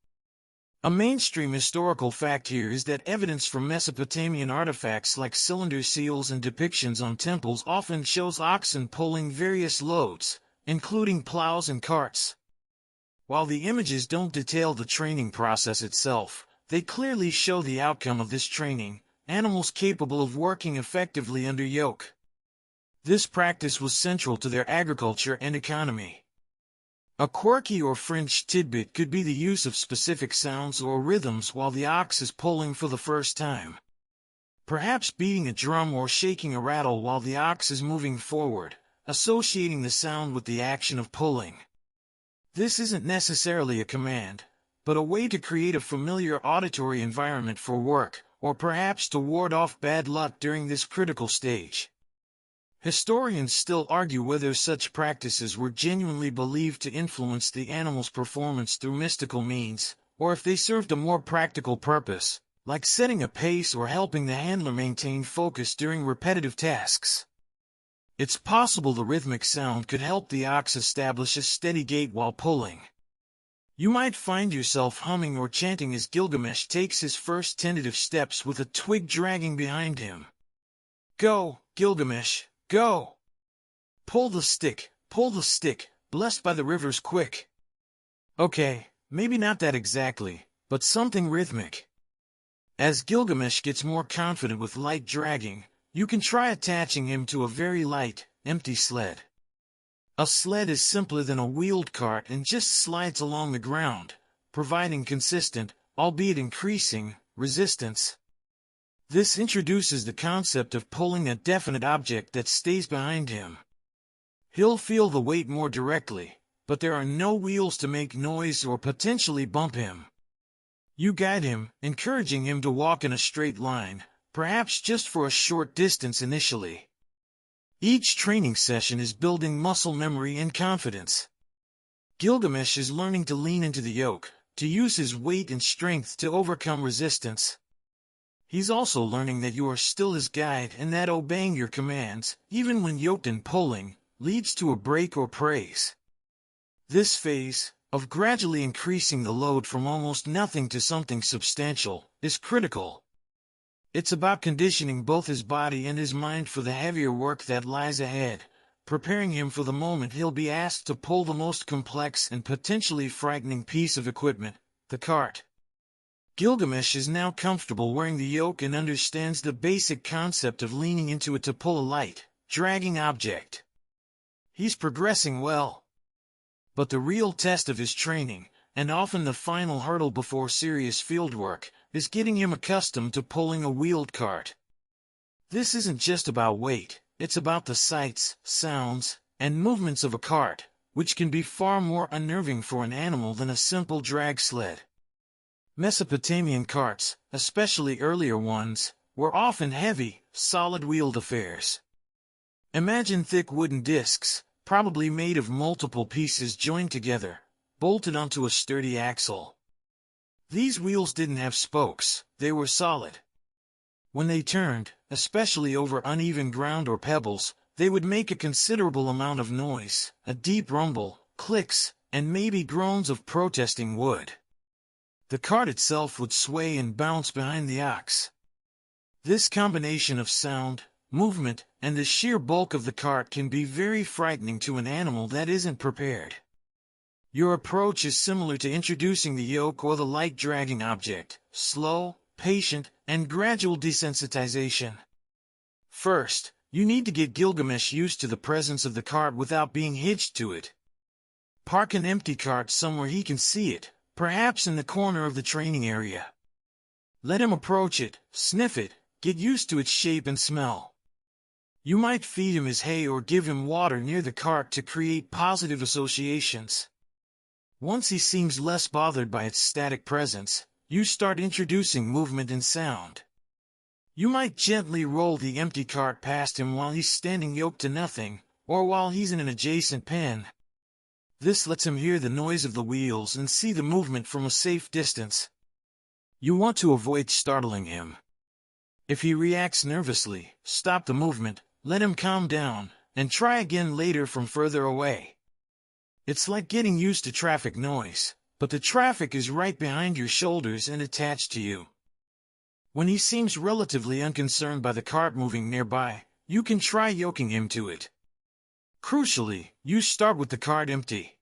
A mainstream historical fact here is that evidence from Mesopotamian artifacts like cylinder seals and depictions on temples often shows oxen pulling various loads, including plows and carts. While the images don't detail the training process itself, they clearly show the outcome of this training, animals capable of working effectively under yoke. This practice was central to their agriculture and economy. A quirky or fringe tidbit could be the use of specific sounds or rhythms while the ox is pulling for the first time. Perhaps beating a drum or shaking a rattle while the ox is moving forward, associating the sound with the action of pulling. This isn't necessarily a command, but a way to create a familiar auditory environment for work, or perhaps to ward off bad luck during this critical stage. Historians still argue whether such practices were genuinely believed to influence the animal's performance through mystical means, or if they served a more practical purpose, like setting a pace or helping the handler maintain focus during repetitive tasks. It's possible the rhythmic sound could help the ox establish a steady gait while pulling. You might find yourself humming or chanting as Gilgamesh takes his first tentative steps with a twig dragging behind him. Go, Gilgamesh, go! Pull the stick, blessed by the rivers quick. Okay, maybe not that exactly, but something rhythmic. As Gilgamesh gets more confident with light dragging, you can try attaching him to a very light, empty sled. A sled is simpler than a wheeled cart and just slides along the ground, providing consistent, albeit increasing, resistance. This introduces the concept of pulling a definite object that stays behind him. He'll feel the weight more directly, but there are no wheels to make noise or potentially bump him. You guide him, encouraging him to walk in a straight line, perhaps just for a short distance initially. Each training session is building muscle memory and confidence. Gilgamesh is learning to lean into the yoke, to use his weight and strength to overcome resistance. He's also learning that you are still his guide and that obeying your commands, even when yoked and pulling, leads to a break or praise. This phase, of gradually increasing the load from almost nothing to something substantial, is critical. It's about conditioning both his body and his mind for the heavier work that lies ahead, preparing him for the moment he'll be asked to pull the most complex and potentially frightening piece of equipment, the cart. Gilgamesh is now comfortable wearing the yoke and understands the basic concept of leaning into it to pull a light, dragging object. He's progressing well. But the real test of his training, and often the final hurdle before serious fieldwork, is getting him accustomed to pulling a wheeled cart. This isn't just about weight, it's about the sights, sounds, and movements of a cart, which can be far more unnerving for an animal than a simple drag sled. Mesopotamian carts, especially earlier ones, were often heavy, solid-wheeled affairs. Imagine thick wooden discs, probably made of multiple pieces joined together, bolted onto a sturdy axle. These wheels didn't have spokes, they were solid. When they turned, especially over uneven ground or pebbles, they would make a considerable amount of noise, a deep rumble, clicks, and maybe groans of protesting wood. The cart itself would sway and bounce behind the ox. This combination of sound, movement, and the sheer bulk of the cart can be very frightening to an animal that isn't prepared. Your approach is similar to introducing the yoke or the light dragging object, slow, patient, and gradual desensitization. First, you need to get Gilgamesh used to the presence of the cart without being hitched to it. Park an empty cart somewhere he can see it, perhaps in the corner of the training area. Let him approach it, sniff it, get used to its shape and smell. You might feed him his hay or give him water near the cart to create positive associations. Once he seems less bothered by its static presence, you start introducing movement and sound. You might gently roll the empty cart past him while he's standing yoked to nothing, or while he's in an adjacent pen. This lets him hear the noise of the wheels and see the movement from a safe distance. You want to avoid startling him. If he reacts nervously, stop the movement, let him calm down, and try again later from further away. It's like getting used to traffic noise, but the traffic is right behind your shoulders and attached to you. When he seems relatively unconcerned by the cart moving nearby, you can try yoking him to it. Crucially, you start with the cart empty.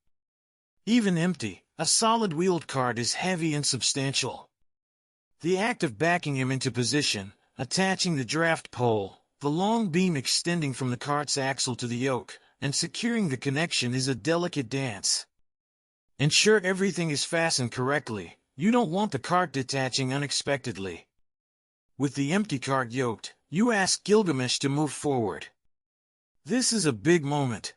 Even empty, a solid wheeled cart is heavy and substantial. The act of backing him into position, attaching the draft pole, the long beam extending from the cart's axle to the yoke, and securing the connection is a delicate dance. Ensure everything is fastened correctly. You don't want the cart detaching unexpectedly. With the empty cart yoked, you ask Gilgamesh to move forward. This is a big moment.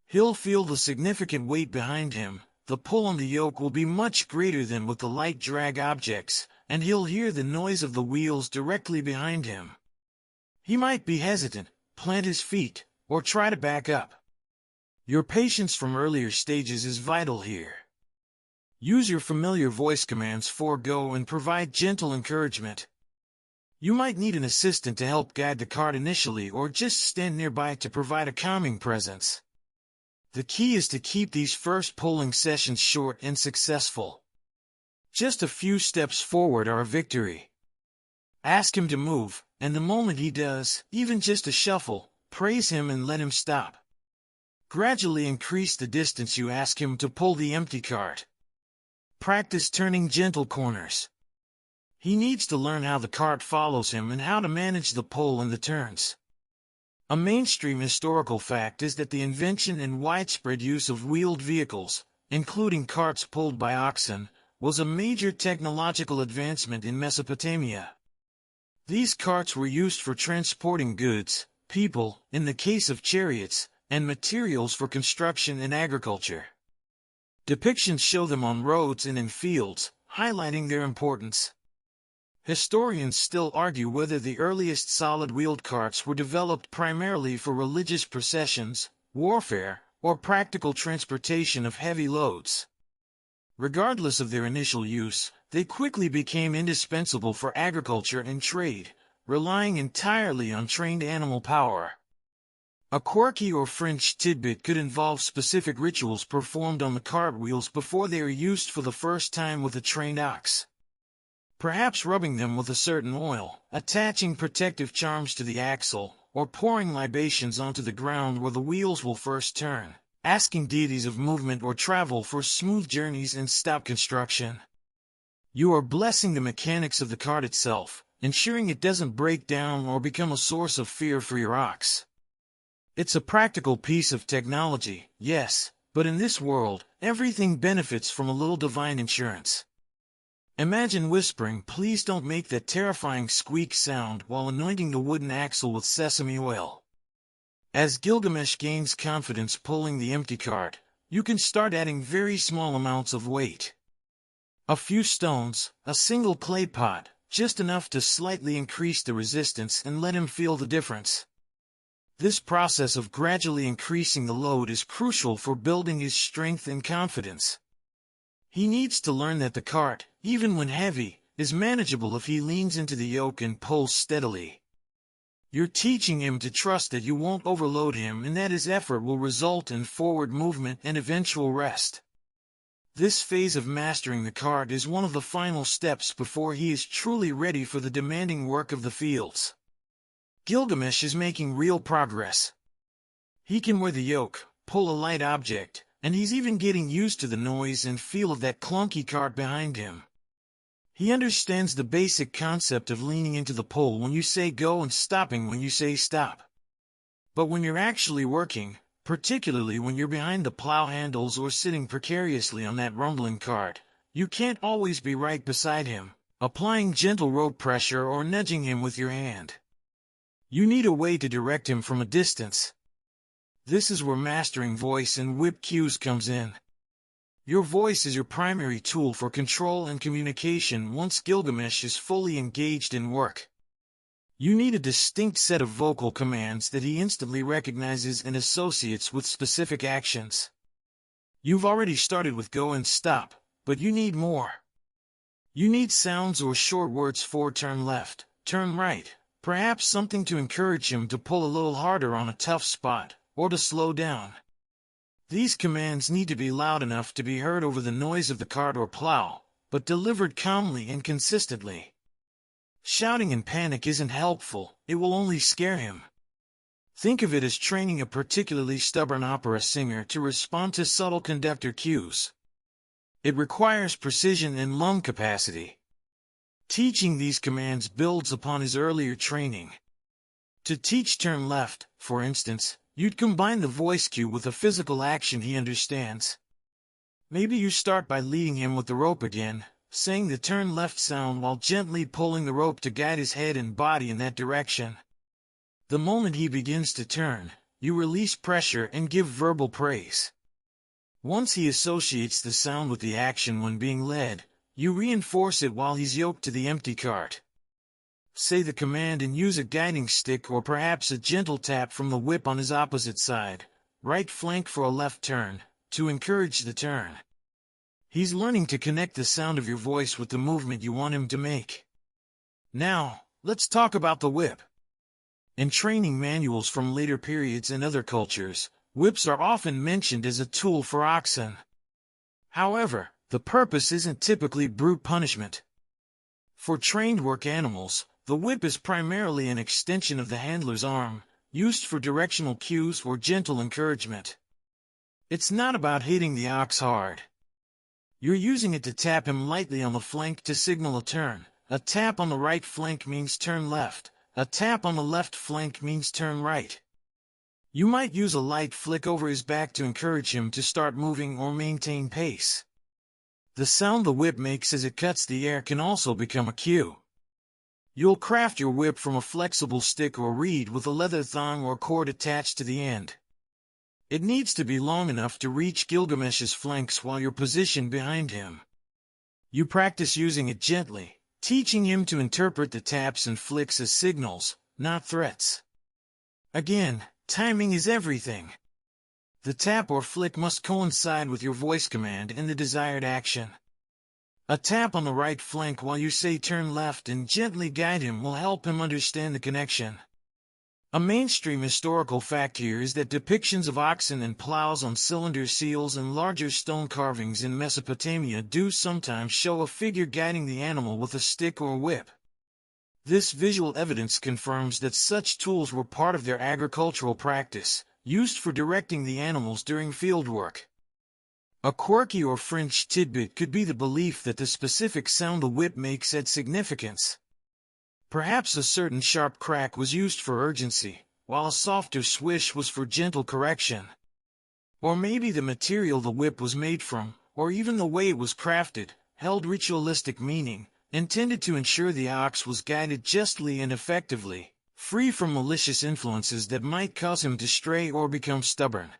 He'll feel the significant weight behind him, the pull on the yoke will be much greater than with the light drag objects, and he'll hear the noise of the wheels directly behind him. He might be hesitant, plant his feet, or try to back up. Your patience from earlier stages is vital here. Use your familiar voice commands for go and provide gentle encouragement. You might need an assistant to help guide the cart initially or just stand nearby to provide a calming presence. The key is to keep these first pulling sessions short and successful. Just a few steps forward are a victory. Ask him to move, and the moment he does, even just a shuffle, praise him and let him stop. Gradually increase the distance you ask him to pull the empty cart. Practice turning gentle corners. He needs to learn how the cart follows him and how to manage the pull and the turns. A mainstream historical fact is that the invention and widespread use of wheeled vehicles, including carts pulled by oxen, was a major technological advancement in Mesopotamia. These carts were used for transporting goods, people, in the case of chariots, and materials for construction and agriculture. Depictions show them on roads and in fields, highlighting their importance. Historians still argue whether the earliest solid-wheeled carts were developed primarily for religious processions, warfare, or practical transportation of heavy loads. Regardless of their initial use, they quickly became indispensable for agriculture and trade, relying entirely on trained animal power. A quirky or fringe tidbit could involve specific rituals performed on the cart wheels before they are used for the first time with a trained ox. Perhaps rubbing them with a certain oil, attaching protective charms to the axle, or pouring libations onto the ground where the wheels will first turn, asking deities of movement or travel for smooth journeys and stop construction. You are blessing the mechanics of the cart itself, ensuring it doesn't break down or become a source of fear for your ox. It's a practical piece of technology, yes, but in this world, everything benefits from a little divine insurance. Imagine whispering, "Please don't make that terrifying squeak sound," while anointing the wooden axle with sesame oil. As Gilgamesh gains confidence pulling the empty cart, you can start adding very small amounts of weight. A few stones, a single clay pot, just enough to slightly increase the resistance and let him feel the difference. This process of gradually increasing the load is crucial for building his strength and confidence. He needs to learn that the cart, even when heavy, is manageable if he leans into the yoke and pulls steadily. You're teaching him to trust that you won't overload him and that his effort will result in forward movement and eventual rest. This phase of mastering the cart is one of the final steps before he is truly ready for the demanding work of the fields. Gilgamesh is making real progress. He can wear the yoke, pull a light object, and he's even getting used to the noise and feel of that clunky cart behind him. He understands the basic concept of leaning into the pull when you say go and stopping when you say stop. But when you're actually working, particularly when you're behind the plow handles or sitting precariously on that rumbling cart, you can't always be right beside him, applying gentle road pressure or nudging him with your hand. You need a way to direct him from a distance. This is where mastering voice and whip cues comes in. Your voice is your primary tool for control and communication once Gilgamesh is fully engaged in work. You need a distinct set of vocal commands that he instantly recognizes and associates with specific actions. You've already started with go and stop, but you need more. You need sounds or short words for turn left, turn right, perhaps something to encourage him to pull a little harder on a tough spot, or to slow down. These commands need to be loud enough to be heard over the noise of the cart or plow, but delivered calmly and consistently. Shouting in panic isn't helpful, it will only scare him. Think of it as training a particularly stubborn opera singer to respond to subtle conductor cues. It requires precision and lung capacity. Teaching these commands builds upon his earlier training. To teach turn left, for instance, you'd combine the voice cue with a physical action he understands. Maybe you start by leading him with the rope again, saying the turn left sound while gently pulling the rope to guide his head and body in that direction. The moment he begins to turn, you release pressure and give verbal praise. Once he associates the sound with the action when being led, you reinforce it while he's yoked to the empty cart. say the command and use a guiding stick or perhaps a gentle tap from the whip on his opposite side, right flank for a left turn, to encourage the turn. He's learning to connect the sound of your voice with the movement you want him to make. Now, let's talk about the whip. In training manuals from later periods and other cultures, whips are often mentioned as a tool for oxen. However, the purpose isn't typically brute punishment. For trained work animals, the whip is primarily an extension of the handler's arm, used for directional cues or gentle encouragement. It's not about hitting the ox hard. You're using it to tap him lightly on the flank to signal a turn. A tap on the right flank means turn left. A tap on the left flank means turn right. You might use a light flick over his back to encourage him to start moving or maintain pace. The sound the whip makes as it cuts the air can also become a cue. You'll craft your whip from a flexible stick or reed with a leather thong or cord attached to the end. It needs to be long enough to reach Gilgamesh's flanks while you're positioned behind him. You practice using it gently, teaching him to interpret the taps and flicks as signals, not threats. Again, timing is everything. The tap or flick must coincide with your voice command and the desired action. A tap on the right flank while you say turn left and gently guide him will help him understand the connection. A mainstream historical fact here is that depictions of oxen and plows on cylinder seals and larger stone carvings in Mesopotamia do sometimes show a figure guiding the animal with a stick or whip. This visual evidence confirms that such tools were part of their agricultural practice, used for directing the animals during fieldwork. A quirky or fringe tidbit could be the belief that the specific sound the whip makes had significance. Perhaps a certain sharp crack was used for urgency, while a softer swish was for gentle correction. Or maybe the material the whip was made from, or even the way it was crafted, held ritualistic meaning, intended to ensure the ox was guided justly and effectively, free from malicious influences that might cause him to stray or become stubborn.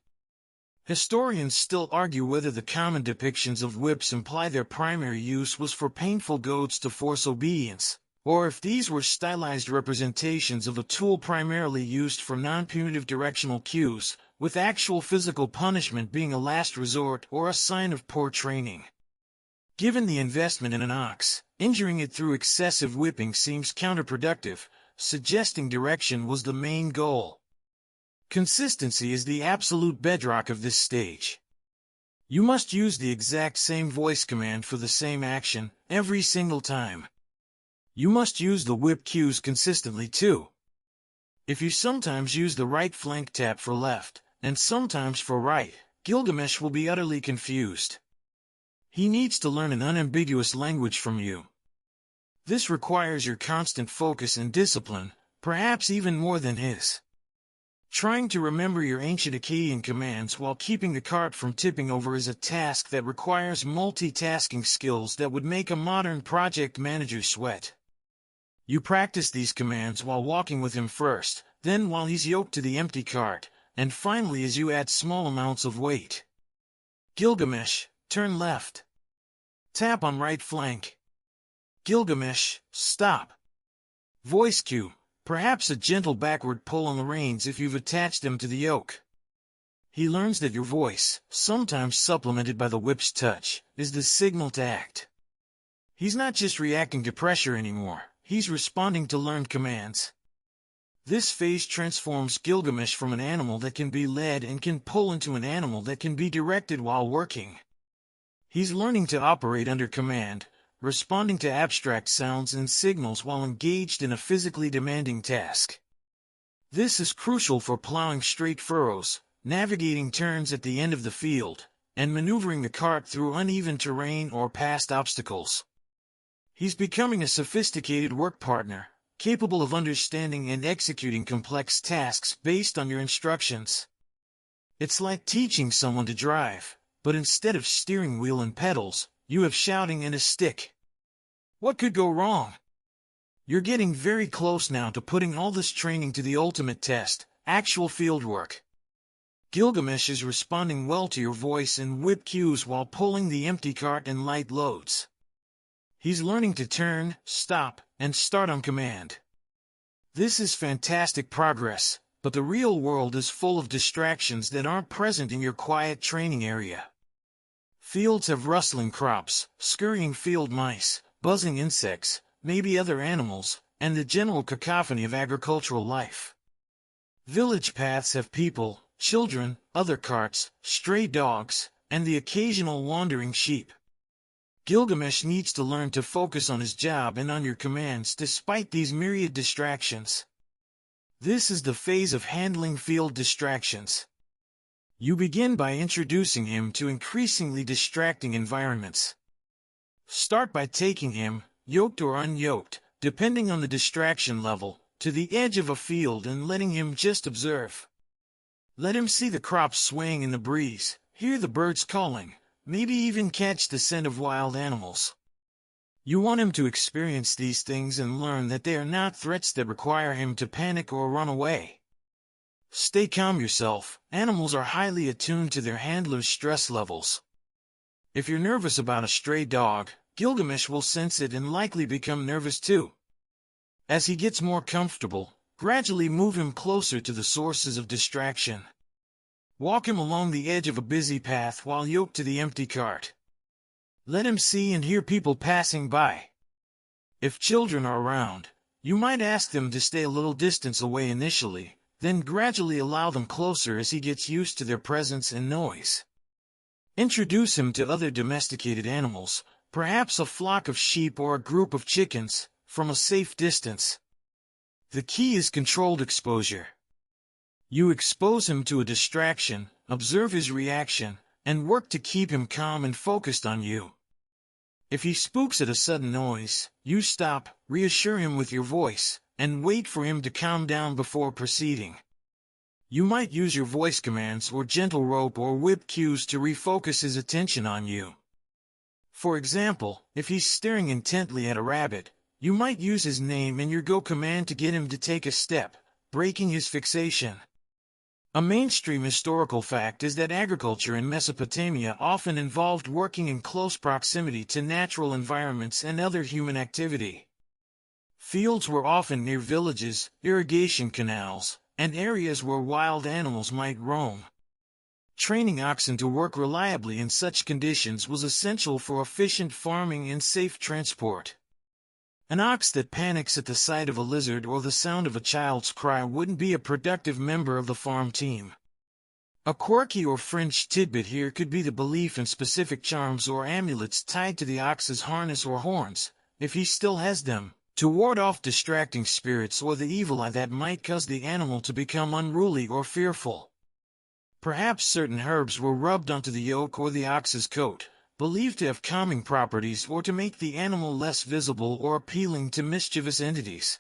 Historians still argue whether the common depictions of whips imply their primary use was for painful goads to force obedience, or if these were stylized representations of a tool primarily used for non-punitive directional cues, with actual physical punishment being a last resort or a sign of poor training. Given the investment in an ox, injuring it through excessive whipping seems counterproductive, suggesting direction was the main goal. Consistency is the absolute bedrock of this stage. You must use the exact same voice command for the same action, every single time. You must use the whip cues consistently too. If you sometimes use the right flank tap for left, and sometimes for right, Gilgamesh will be utterly confused. He needs to learn an unambiguous language from you. This requires your constant focus and discipline, perhaps even more than his. Trying to remember your ancient Akkadian commands while keeping the cart from tipping over is a task that requires multitasking skills that would make a modern project manager sweat. You practice these commands while walking with him first, then while he's yoked to the empty cart, and finally as you add small amounts of weight. Gilgamesh, turn left. Tap on right flank. Gilgamesh, stop. Voice cue, perhaps a gentle backward pull on the reins if you've attached them to the yoke. He learns that your voice, sometimes supplemented by the whip's touch, is the signal to act. He's not just reacting to pressure anymore. He's responding to learned commands. This phase transforms Gilgamesh from an animal that can be led and can pull into an animal that can be directed while working. He's learning to operate under command, responding to abstract sounds and signals while engaged in a physically demanding task. This is crucial for plowing straight furrows, navigating turns at the end of the field, and maneuvering the cart through uneven terrain or past obstacles. He's becoming a sophisticated work partner, capable of understanding and executing complex tasks based on your instructions. It's like teaching someone to drive, but instead of steering wheel and pedals, you have shouting and a stick. What could go wrong? You're getting very close now to putting all this training to the ultimate test, actual field work. Gilgamesh is responding well to your voice and whip cues while pulling the empty cart and light loads. He's learning to turn, stop, and start on command. This is fantastic progress, but the real world is full of distractions that aren't present in your quiet training area. Fields have rustling crops, scurrying field mice, buzzing insects, maybe other animals, and the general cacophony of agricultural life. Village paths have people, children, other carts, stray dogs, and the occasional wandering sheep. Gilgamesh needs to learn to focus on his job and on your commands despite these myriad distractions. This is the phase of handling field distractions. You begin by introducing him to increasingly distracting environments. Start by taking him, yoked or unyoked, depending on the distraction level, to the edge of a field and letting him just observe. Let him see the crops swaying in the breeze, hear the birds calling, maybe even catch the scent of wild animals. You want him to experience these things and learn that they are not threats that require him to panic or run away. Stay calm yourself. Animals are highly attuned to their handlers' stress levels. If you're nervous about a stray dog, Gilgamesh will sense it and likely become nervous too. As he gets more comfortable, gradually move him closer to the sources of distraction. Walk him along the edge of a busy path while yoked to the empty cart. Let him see and hear people passing by. If children are around, you might ask them to stay a little distance away initially, then gradually allow them closer as he gets used to their presence and noise. Introduce him to other domesticated animals, perhaps a flock of sheep or a group of chickens, from a safe distance. The key is controlled exposure. You expose him to a distraction, observe his reaction, and work to keep him calm and focused on you. If he spooks at a sudden noise, you stop, reassure him with your voice, and wait for him to calm down before proceeding. You might use your voice commands or gentle rope or whip cues to refocus his attention on you. For example, if he's staring intently at a rabbit, you might use his name and your go command to get him to take a step, breaking his fixation. A mainstream historical fact is that agriculture in Mesopotamia often involved working in close proximity to natural environments and other human activity. Fields were often near villages, irrigation canals, and areas where wild animals might roam. Training oxen to work reliably in such conditions was essential for efficient farming and safe transport. An ox that panics at the sight of a lizard or the sound of a child's cry wouldn't be a productive member of the farm team. A quirky or fringe tidbit here could be the belief in specific charms or amulets tied to the ox's harness or horns, if he still has them, to ward off distracting spirits or the evil eye that might cause the animal to become unruly or fearful. Perhaps certain herbs were rubbed onto the yoke or the ox's coat, believed to have calming properties or to make the animal less visible or appealing to mischievous entities.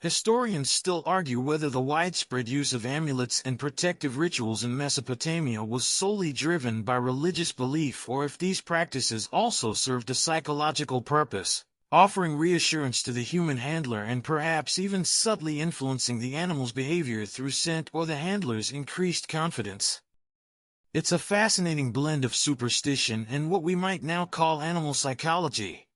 Historians still argue whether the widespread use of amulets and protective rituals in Mesopotamia was solely driven by religious belief or if these practices also served a psychological purpose, offering reassurance to the human handler and perhaps even subtly influencing the animal's behavior through scent or the handler's increased confidence. It's a fascinating blend of superstition and what we might now call animal psychology.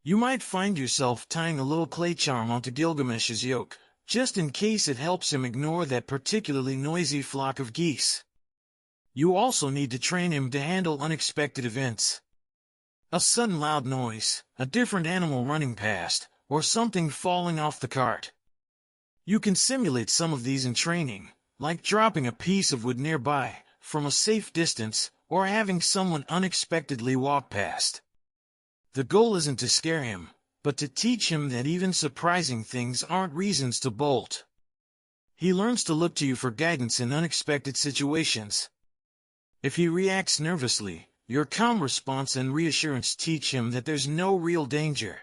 You might find yourself tying a little clay charm onto Gilgamesh's yoke, just in case it helps him ignore that particularly noisy flock of geese. You also need to train him to handle unexpected events. A sudden loud noise, a different animal running past, or something falling off the cart. You can simulate some of these in training, like dropping a piece of wood nearby, from a safe distance, or having someone unexpectedly walk past. The goal isn't to scare him, but to teach him that even surprising things aren't reasons to bolt. He learns to look to you for guidance in unexpected situations. If he reacts nervously, your calm response and reassurance teach him that there's no real danger.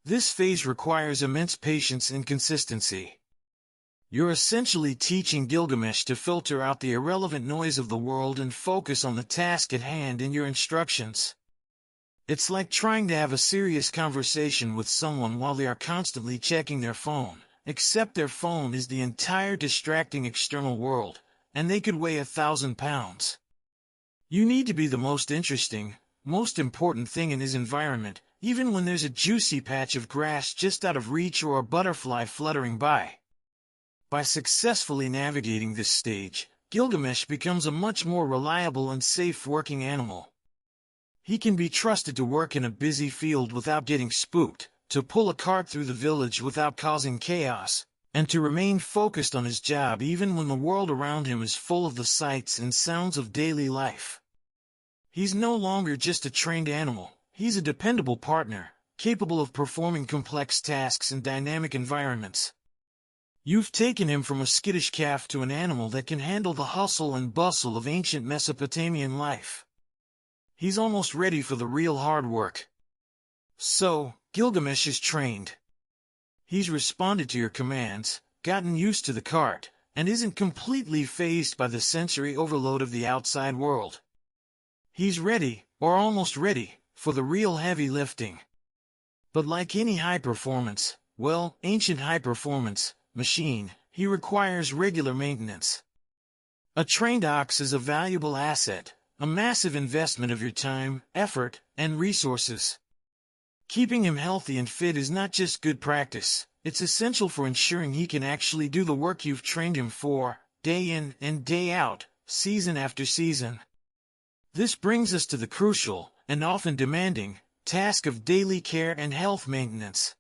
This phase requires immense patience and consistency. You're essentially teaching Gilgamesh to filter out the irrelevant noise of the world and focus on the task at hand in your instructions. It's like trying to have a serious conversation with someone while they are constantly checking their phone, except their phone is the entire distracting external world, and they could weigh 1,000 pounds. You need to be the most interesting, most important thing in his environment, even when there's a juicy patch of grass just out of reach or a butterfly fluttering by. By successfully navigating this stage, Gilgamesh becomes a much more reliable and safe working animal. He can be trusted to work in a busy field without getting spooked, to pull a cart through the village without causing chaos, and to remain focused on his job even when the world around him is full of the sights and sounds of daily life. He's no longer just a trained animal, he's a dependable partner, capable of performing complex tasks in dynamic environments. You've taken him from a skittish calf to an animal that can handle the hustle and bustle of ancient Mesopotamian life. He's almost ready for the real hard work. So, Gilgamesh is trained. He's responded to your commands, gotten used to the cart, and isn't completely fazed by the sensory overload of the outside world. He's ready, or almost ready, for the real heavy lifting. But like any high-performance, ancient high-performance machine, he requires regular maintenance. A trained ox is a valuable asset, a massive investment of your time, effort, and resources. Keeping him healthy and fit is not just good practice, it's essential for ensuring he can actually do the work you've trained him for, day in and day out, season after season. This brings us to the crucial, and often demanding, task of daily care and health maintenance.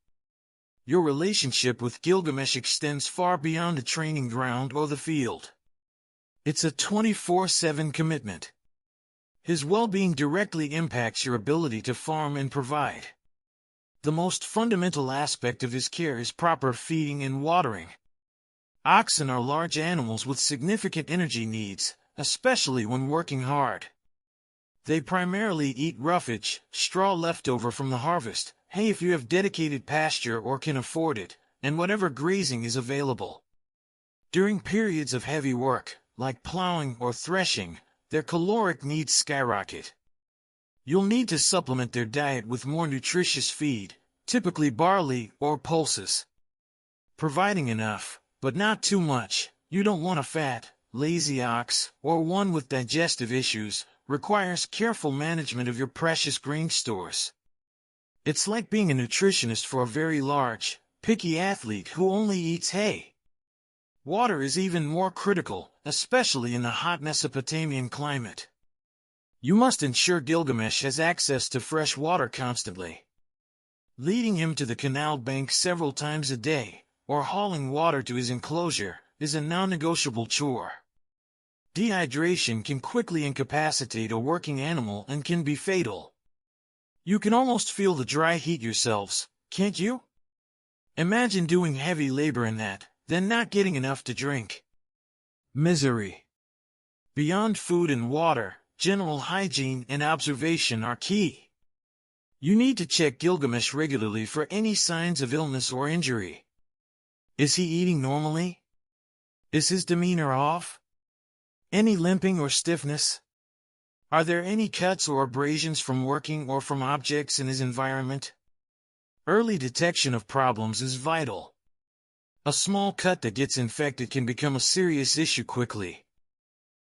Your relationship with Gilgamesh extends far beyond the training ground or the field. It's a 24/7 commitment. His well-being directly impacts your ability to farm and provide. The most fundamental aspect of his care is proper feeding and watering. Oxen are large animals with significant energy needs, especially when working hard. They primarily eat roughage, straw left over from the harvest, hay if you have dedicated pasture or can afford it, and whatever grazing is available. During periods of heavy work, like plowing or threshing, their caloric needs skyrocket. You'll need to supplement their diet with more nutritious feed, typically barley or pulses. Providing enough, but not too much, you don't want a fat, lazy ox, or one with digestive issues, requires careful management of your precious grain stores. It's like being a nutritionist for a very large, picky athlete who only eats hay. Water is even more critical, especially in the hot Mesopotamian climate. You must ensure Gilgamesh has access to fresh water constantly. Leading him to the canal bank several times a day, or hauling water to his enclosure, is a non-negotiable chore. Dehydration can quickly incapacitate a working animal and can be fatal. You can almost feel the dry heat yourselves, can't you? Imagine doing heavy labor in that, then not getting enough to drink. Misery. Beyond food and water, general hygiene and observation are key. You need to check Gilgamesh regularly for any signs of illness or injury. Is he eating normally? Is his demeanor off? Any limping or stiffness? Are there any cuts or abrasions from working or from objects in his environment? Early detection of problems is vital. A small cut that gets infected can become a serious issue quickly.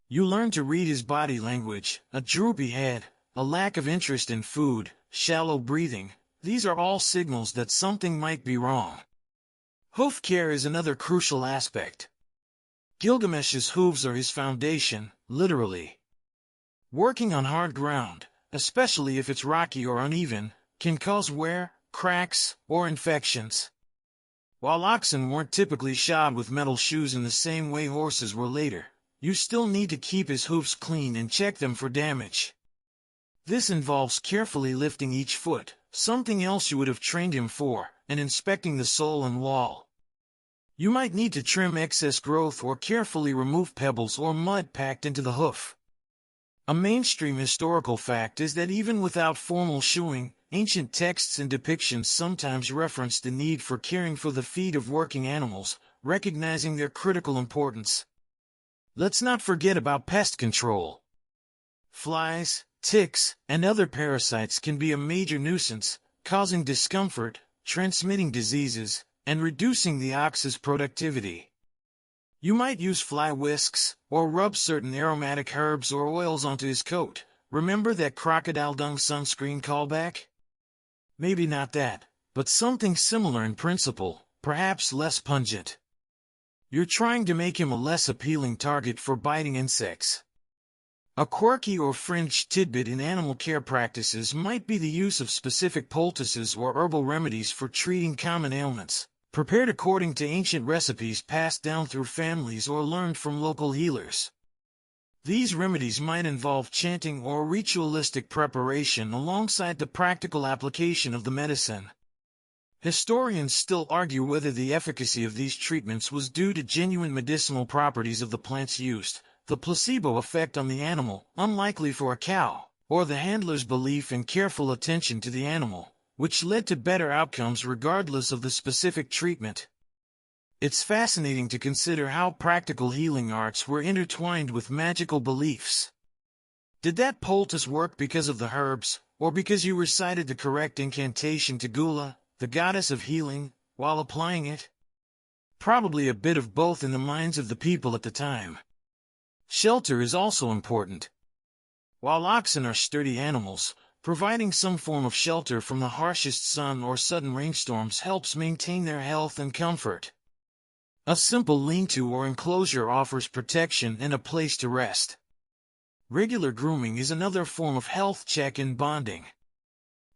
You learn to read his body language, a droopy head, a lack of interest in food, shallow breathing. These are all signals that something might be wrong. Hoof care is another crucial aspect. Gilgamesh's hooves are his foundation, literally. Working on hard ground, especially if it's rocky or uneven, can cause wear, cracks, or infections. While oxen weren't typically shod with metal shoes in the same way horses were later, you still need to keep his hoofs clean and check them for damage. This involves carefully lifting each foot, something else you would have trained him for, and inspecting the sole and wall. You might need to trim excess growth or carefully remove pebbles or mud packed into the hoof. A mainstream historical fact is that even without formal shoeing, ancient texts and depictions sometimes reference the need for caring for the feet of working animals, recognizing their critical importance. Let's not forget about pest control. Flies, ticks, and other parasites can be a major nuisance, causing discomfort, transmitting diseases, and reducing the ox's productivity. You might use fly whisks, or rub certain aromatic herbs or oils onto his coat. Remember that crocodile dung sunscreen callback? Maybe not that, but something similar in principle, perhaps less pungent. You're trying to make him a less appealing target for biting insects. A quirky or fringe tidbit in animal care practices might be the use of specific poultices or herbal remedies for treating common ailments, prepared according to ancient recipes passed down through families or learned from local healers. These remedies might involve chanting or ritualistic preparation alongside the practical application of the medicine. Historians still argue whether the efficacy of these treatments was due to genuine medicinal properties of the plants used, the placebo effect on the animal, unlikely for a cow, or the handler's belief and careful attention to the animal, which led to better outcomes regardless of the specific treatment. It's fascinating to consider how practical healing arts were intertwined with magical beliefs. Did that poultice work because of the herbs, or because you recited the correct incantation to Gula, the goddess of healing, while applying it? Probably a bit of both in the minds of the people at the time. Shelter is also important. While oxen are sturdy animals, providing some form of shelter from the harshest sun or sudden rainstorms helps maintain their health and comfort. A simple lean-to or enclosure offers protection and a place to rest. Regular grooming is another form of health check and bonding.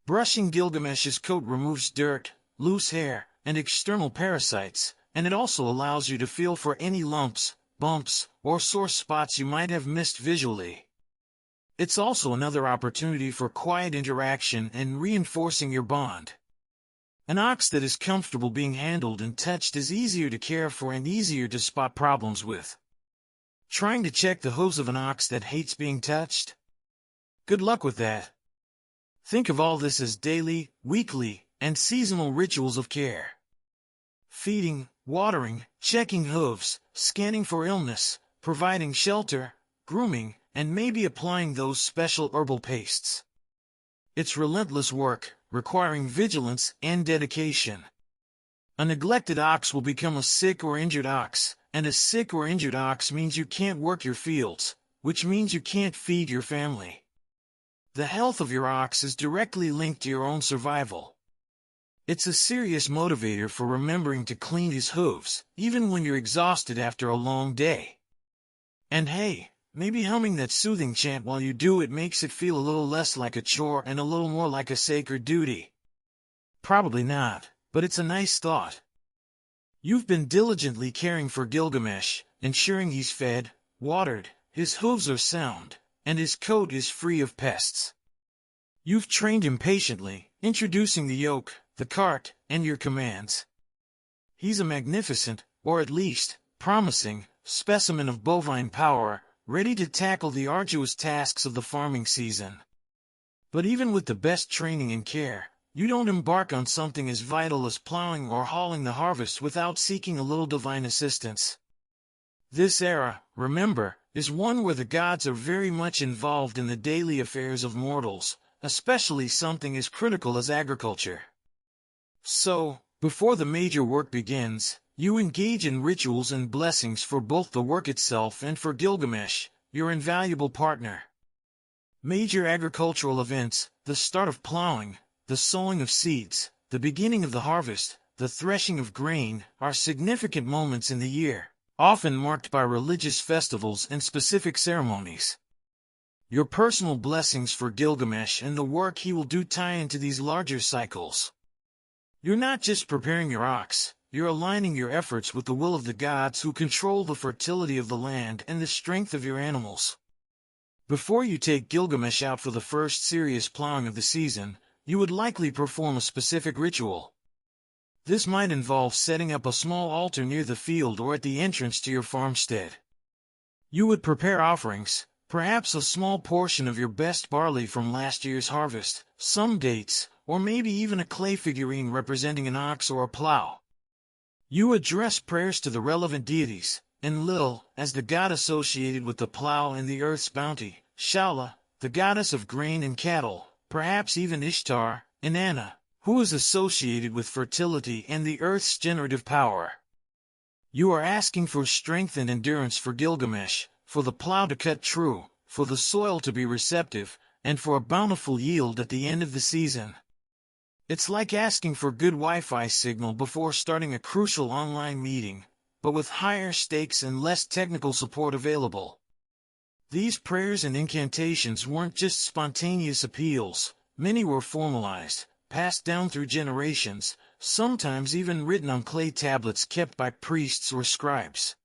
Brushing Gilgamesh's coat removes dirt, loose hair, and external parasites, and it also allows you to feel for any lumps, bumps, or sore spots you might have missed visually. It's also another opportunity for quiet interaction and reinforcing your bond. An ox that is comfortable being handled and touched is easier to care for and easier to spot problems with. Trying to check the hooves of an ox that hates being touched? Good luck with that. Think of all this as daily, weekly, and seasonal rituals of care. Feeding, watering, checking hooves, scanning for illness, providing shelter, grooming, and maybe applying those special herbal pastes. It's relentless work, requiring vigilance and dedication. A neglected ox will become a sick or injured ox, and a sick or injured ox means you can't work your fields, which means you can't feed your family. The health of your ox is directly linked to your own survival. It's a serious motivator for remembering to clean his hooves, even when you're exhausted after a long day. And hey, maybe humming that soothing chant while you do it makes it feel a little less like a chore and a little more like a sacred duty. Probably not, but it's a nice thought. You've been diligently caring for Gilgamesh, ensuring he's fed, watered, his hooves are sound, and his coat is free of pests. You've trained him patiently, introducing the yoke, the cart, and your commands. He's a magnificent, or at least, promising, specimen of bovine power, ready to tackle the arduous tasks of the farming season. But even with the best training and care, you don't embark on something as vital as plowing or hauling the harvest without seeking a little divine assistance. This era, remember, is one where the gods are very much involved in the daily affairs of mortals, especially something as critical as agriculture. So, before the major work begins, you engage in rituals and blessings for both the work itself and for Gilgamesh, your invaluable partner. Major agricultural events, the start of plowing, the sowing of seeds, the beginning of the harvest, the threshing of grain, are significant moments in the year, often marked by religious festivals and specific ceremonies. Your personal blessings for Gilgamesh and the work he will do tie into these larger cycles. You're not just preparing your ox, you're aligning your efforts with the will of the gods who control the fertility of the land and the strength of your animals. Before you take Gilgamesh out for the first serious plowing of the season, you would likely perform a specific ritual. This might involve setting up a small altar near the field or at the entrance to your farmstead. You would prepare offerings, perhaps a small portion of your best barley from last year's harvest, some dates, or maybe even a clay figurine representing an ox or a plow. You address prayers to the relevant deities, Enlil, as the god associated with the plow and the earth's bounty, Shala, the goddess of grain and cattle, perhaps even Ishtar, Inanna, who is associated with fertility and the earth's generative power. You are asking for strength and endurance for Gilgamesh, for the plow to cut true, for the soil to be receptive, and for a bountiful yield at the end of the season. It's like asking for good Wi-Fi signal before starting a crucial online meeting, but with higher stakes and less technical support available. These prayers and incantations weren't just spontaneous appeals. Many were formalized, passed down through generations, sometimes even written on clay tablets kept by priests or scribes.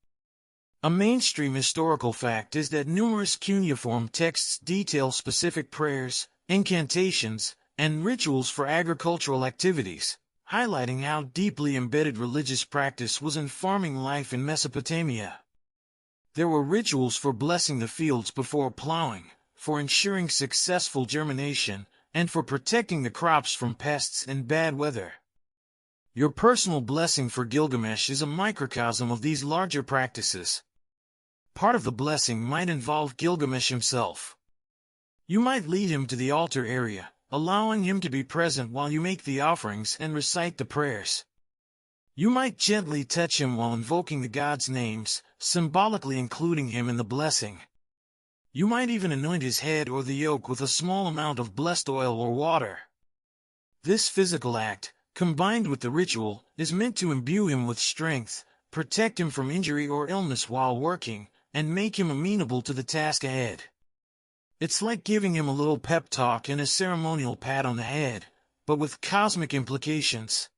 A mainstream historical fact is that numerous cuneiform texts detail specific prayers, incantations, and rituals for agricultural activities, highlighting how deeply embedded religious practice was in farming life in Mesopotamia. There were rituals for blessing the fields before plowing, for ensuring successful germination, and for protecting the crops from pests and bad weather. Your personal blessing for Gilgamesh is a microcosm of these larger practices. Part of the blessing might involve Gilgamesh himself. You might lead him to the altar area, allowing him to be present while you make the offerings and recite the prayers. You might gently touch him while invoking the god's names, symbolically including him in the blessing. You might even anoint his head or the yoke with a small amount of blessed oil or water. This physical act, combined with the ritual, is meant to imbue him with strength, protect him from injury or illness while working, and make him amenable to the task ahead. It's like giving him a little pep talk and a ceremonial pat on the head, but with cosmic implications.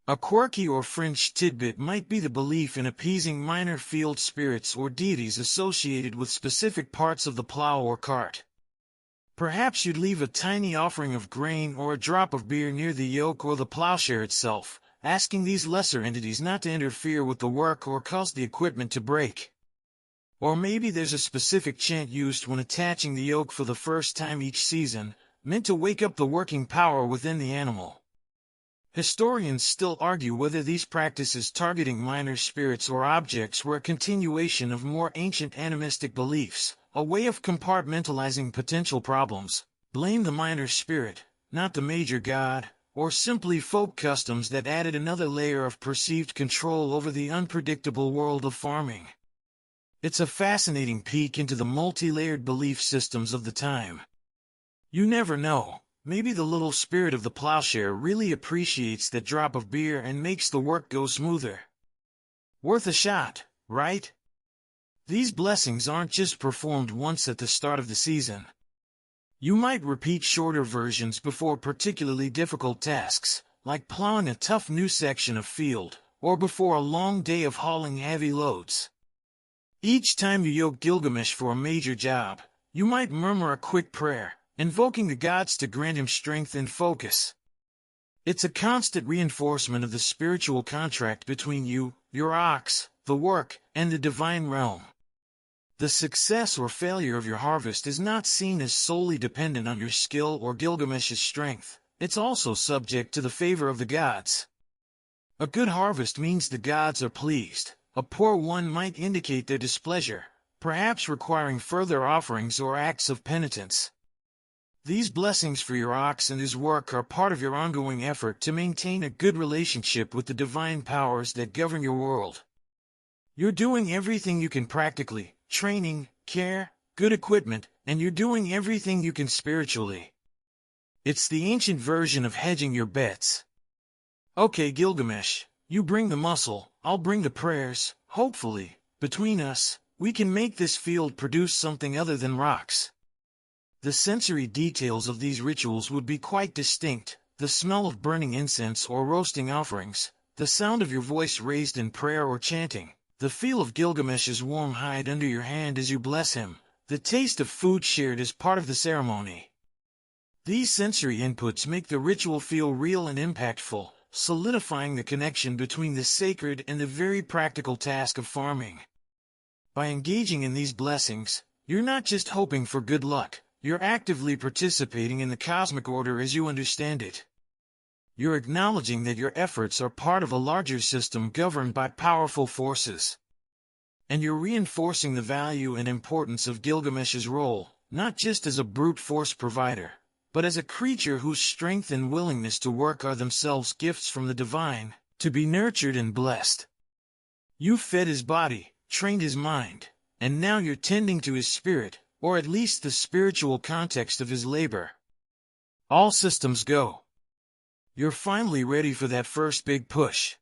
A quirky or fringe tidbit might be the belief in appeasing minor field spirits or deities associated with specific parts of the plow or cart. Perhaps you'd leave a tiny offering of grain or a drop of beer near the yoke or the plowshare itself, asking these lesser entities not to interfere with the work or cause the equipment to break. Or maybe there's a specific chant used when attaching the yoke for the first time each season, meant to wake up the working power within the animal. Historians still argue whether these practices targeting minor spirits or objects were a continuation of more ancient animistic beliefs, a way of compartmentalizing potential problems, blame the minor spirit, not the major god, or simply folk customs that added another layer of perceived control over the unpredictable world of farming. It's a fascinating peek into the multi-layered belief systems of the time. You never know, maybe the little spirit of the plowshare really appreciates that drop of beer and makes the work go smoother. Worth a shot, right? These blessings aren't just performed once at the start of the season. You might repeat shorter versions before particularly difficult tasks, like plowing a tough new section of field, or before a long day of hauling heavy loads. Each time you yoke Gilgamesh for a major job, you might murmur a quick prayer, invoking the gods to grant him strength and focus. It's a constant reinforcement of the spiritual contract between you, your ox, the work, and the divine realm. The success or failure of your harvest is not seen as solely dependent on your skill or Gilgamesh's strength. It's also subject to the favor of the gods. A good harvest means the gods are pleased. A poor one might indicate their displeasure, perhaps requiring further offerings or acts of penitence. These blessings for your ox and his work are part of your ongoing effort to maintain a good relationship with the divine powers that govern your world. You're doing everything you can practically, training, care, good equipment, and you're doing everything you can spiritually. It's the ancient version of hedging your bets. Okay, Gilgamesh, you bring the muscle, I'll bring the prayers. Hopefully, between us, we can make this field produce something other than rocks. The sensory details of these rituals would be quite distinct: the smell of burning incense or roasting offerings, the sound of your voice raised in prayer or chanting, the feel of Gilgamesh's warm hide under your hand as you bless him, the taste of food shared as part of the ceremony. These sensory inputs make the ritual feel real and impactful, solidifying the connection between the sacred and the very practical task of farming. By engaging in these blessings, you're not just hoping for good luck, you're actively participating in the cosmic order as you understand it. You're acknowledging that your efforts are part of a larger system governed by powerful forces. And you're reinforcing the value and importance of Gilgamesh's role, not just as a brute force provider, but as a creature whose strength and willingness to work are themselves gifts from the divine, to be nurtured and blessed. You've fed his body, trained his mind, and now you're tending to his spirit, or at least the spiritual context of his labor. All systems go. You're finally ready for that first big push.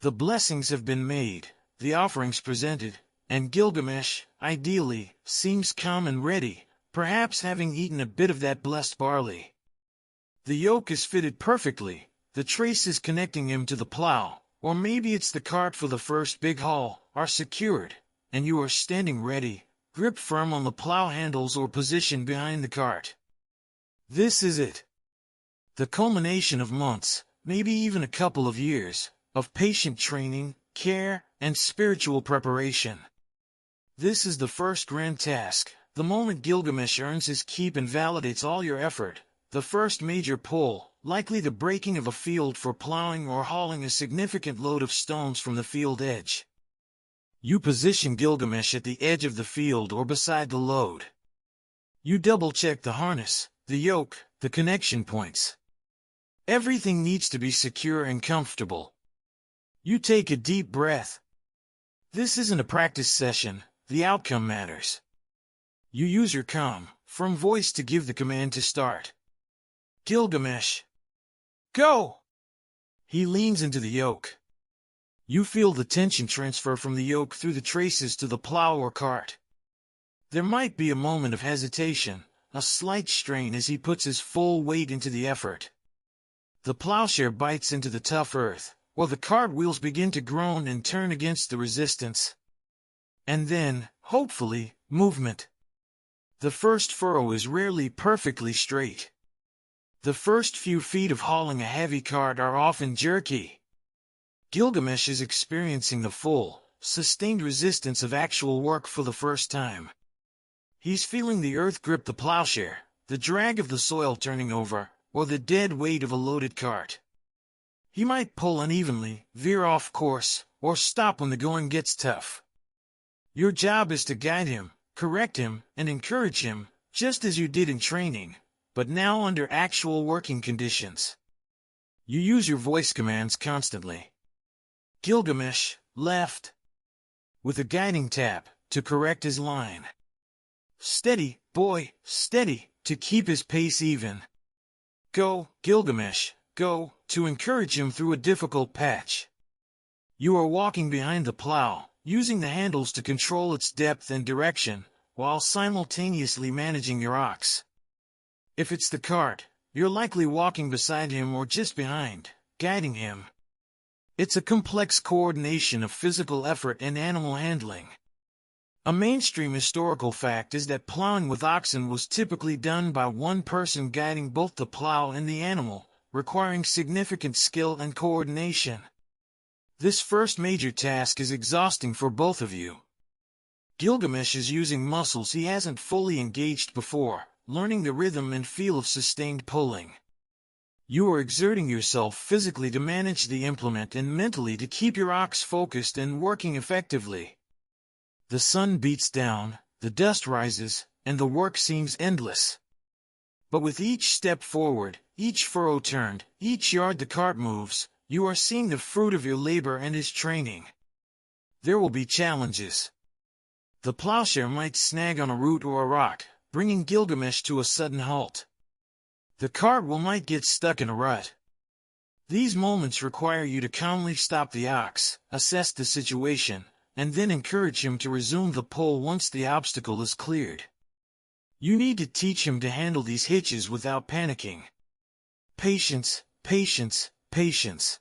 The blessings have been made, the offerings presented, and Gilgamesh, ideally, seems calm and ready, perhaps having eaten a bit of that blessed barley. The yoke is fitted perfectly, the traces connecting him to the plow, or maybe it's the cart for the first big haul, are secured, and you are standing ready, grip firm on the plow handles or positioned behind the cart. This is it. The culmination of months, maybe even a couple of years, of patient training, care, and spiritual preparation. This is the first grand task, the moment Gilgamesh earns his keep and validates all your effort, the first major pull, likely the breaking of a field for plowing or hauling a significant load of stones from the field edge. You position Gilgamesh at the edge of the field or beside the load. You double-check the harness, the yoke, the connection points. Everything needs to be secure and comfortable. You take a deep breath. This isn't a practice session, the outcome matters. You use your calm, firm voice to give the command to start. Gilgamesh. Go! He leans into the yoke. You feel the tension transfer from the yoke through the traces to the plow or cart. There might be a moment of hesitation, a slight strain as he puts his full weight into the effort. The plowshare bites into the tough earth, while the cart wheels begin to groan and turn against the resistance. And then, hopefully, movement. The first furrow is rarely perfectly straight. The first few feet of hauling a heavy cart are often jerky. Gilgamesh is experiencing the full, sustained resistance of actual work for the first time. He's feeling the earth grip the plowshare, the drag of the soil turning over, or the dead weight of a loaded cart. He might pull unevenly, veer off course, or stop when the going gets tough. Your job is to guide him, correct him, and encourage him, just as you did in training, but now under actual working conditions. You use your voice commands constantly. Gilgamesh, left, with a guiding tap, to correct his line. Steady, boy, steady, to keep his pace even. Go, Gilgamesh, go, to encourage him through a difficult patch. You are walking behind the plow, using the handles to control its depth and direction, while simultaneously managing your ox. If it's the cart, you're likely walking beside him or just behind, guiding him. It's a complex coordination of physical effort and animal handling. A mainstream historical fact is that plowing with oxen was typically done by one person guiding both the plow and the animal, requiring significant skill and coordination. This first major task is exhausting for both of you. Gilgamesh is using muscles he hasn't fully engaged before, learning the rhythm and feel of sustained pulling. You are exerting yourself physically to manage the implement and mentally to keep your ox focused and working effectively. The sun beats down, the dust rises, and the work seems endless. But with each step forward, each furrow turned, each yard the cart moves, you are seeing the fruit of your labor and his training. There will be challenges. The plowshare might snag on a root or a rock, bringing Gilgamesh to a sudden halt. The cart might get stuck in a rut. These moments require you to calmly stop the ox, assess the situation, and then encourage him to resume the pull once the obstacle is cleared. You need to teach him to handle these hitches without panicking. Patience, patience, patience.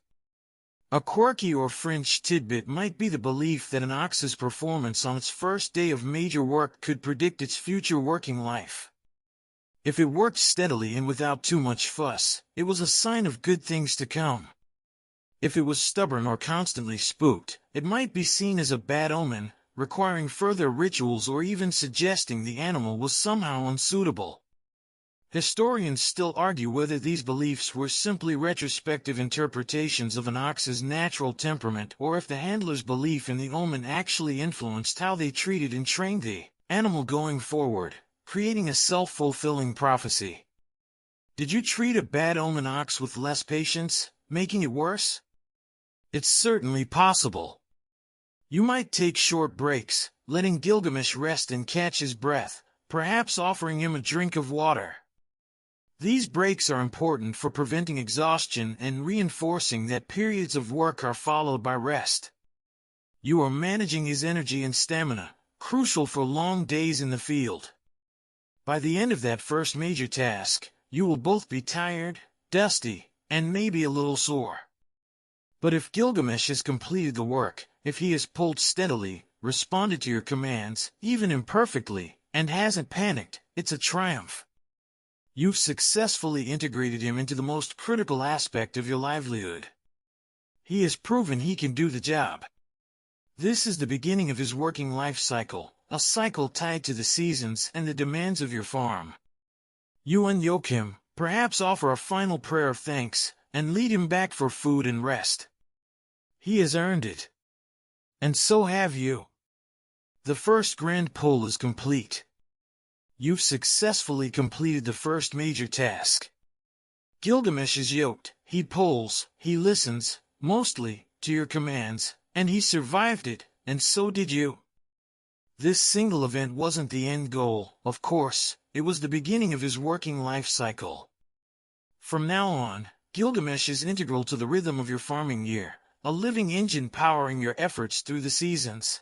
A quirky or fringe tidbit might be the belief that an ox's performance on its first day of major work could predict its future working life. If it worked steadily and without too much fuss, it was a sign of good things to come. If it was stubborn or constantly spooked, it might be seen as a bad omen, requiring further rituals or even suggesting the animal was somehow unsuitable. Historians still argue whether these beliefs were simply retrospective interpretations of an ox's natural temperament or if the handler's belief in the omen actually influenced how they treated and trained the animal going forward, creating a self-fulfilling prophecy. Did you treat a bad omen ox with less patience, making it worse? It's certainly possible. You might take short breaks, letting Gilgamesh rest and catch his breath, perhaps offering him a drink of water. These breaks are important for preventing exhaustion and reinforcing that periods of work are followed by rest. You are managing his energy and stamina, crucial for long days in the field. By the end of that first major task, you will both be tired, dusty, and maybe a little sore. But if Gilgamesh has completed the work, if he has pulled steadily, responded to your commands, even imperfectly, and hasn't panicked, it's a triumph. You've successfully integrated him into the most critical aspect of your livelihood. He has proven he can do the job. This is the beginning of his working life cycle, a cycle tied to the seasons and the demands of your farm. You unyoke him, perhaps offer a final prayer of thanks, and lead him back for food and rest. He has earned it. And so have you. The first grand pull is complete. You've successfully completed the first major task. Gilgamesh is yoked, he pulls, he listens, mostly, to your commands, and he survived it, and so did you. This single event wasn't the end goal, of course, it was the beginning of his working life cycle. From now on, Gilgamesh is integral to the rhythm of your farming year, a living engine powering your efforts through the seasons.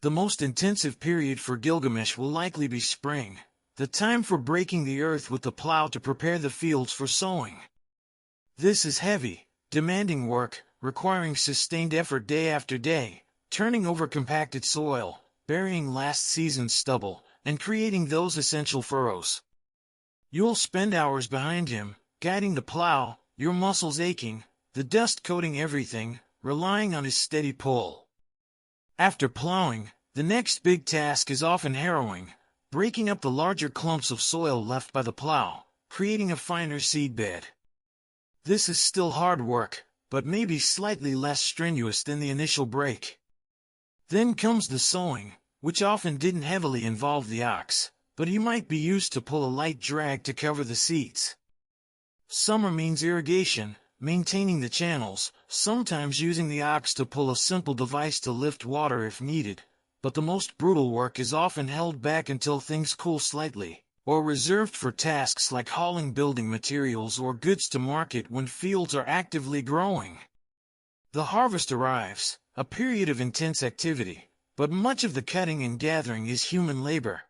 The most intensive period for Gilgamesh will likely be spring, the time for breaking the earth with the plow to prepare the fields for sowing. This is heavy, demanding work, requiring sustained effort day after day, turning over compacted soil, burying last season's stubble, and creating those essential furrows. You'll spend hours behind him, guiding the plow, your muscles aching, the dust coating everything, relying on his steady pull. After plowing, the next big task is often harrowing, breaking up the larger clumps of soil left by the plow, creating a finer seedbed. This is still hard work, but maybe slightly less strenuous than the initial break. Then comes the sowing, which often didn't heavily involve the ox, but he might be used to pull a light drag to cover the seeds. Summer means irrigation, maintaining the channels, sometimes using the ox to pull a simple device to lift water if needed, but the most brutal work is often held back until things cool slightly, or reserved for tasks like hauling building materials or goods to market when fields are actively growing. The harvest arrives, a period of intense activity, but much of the cutting and gathering is human labor.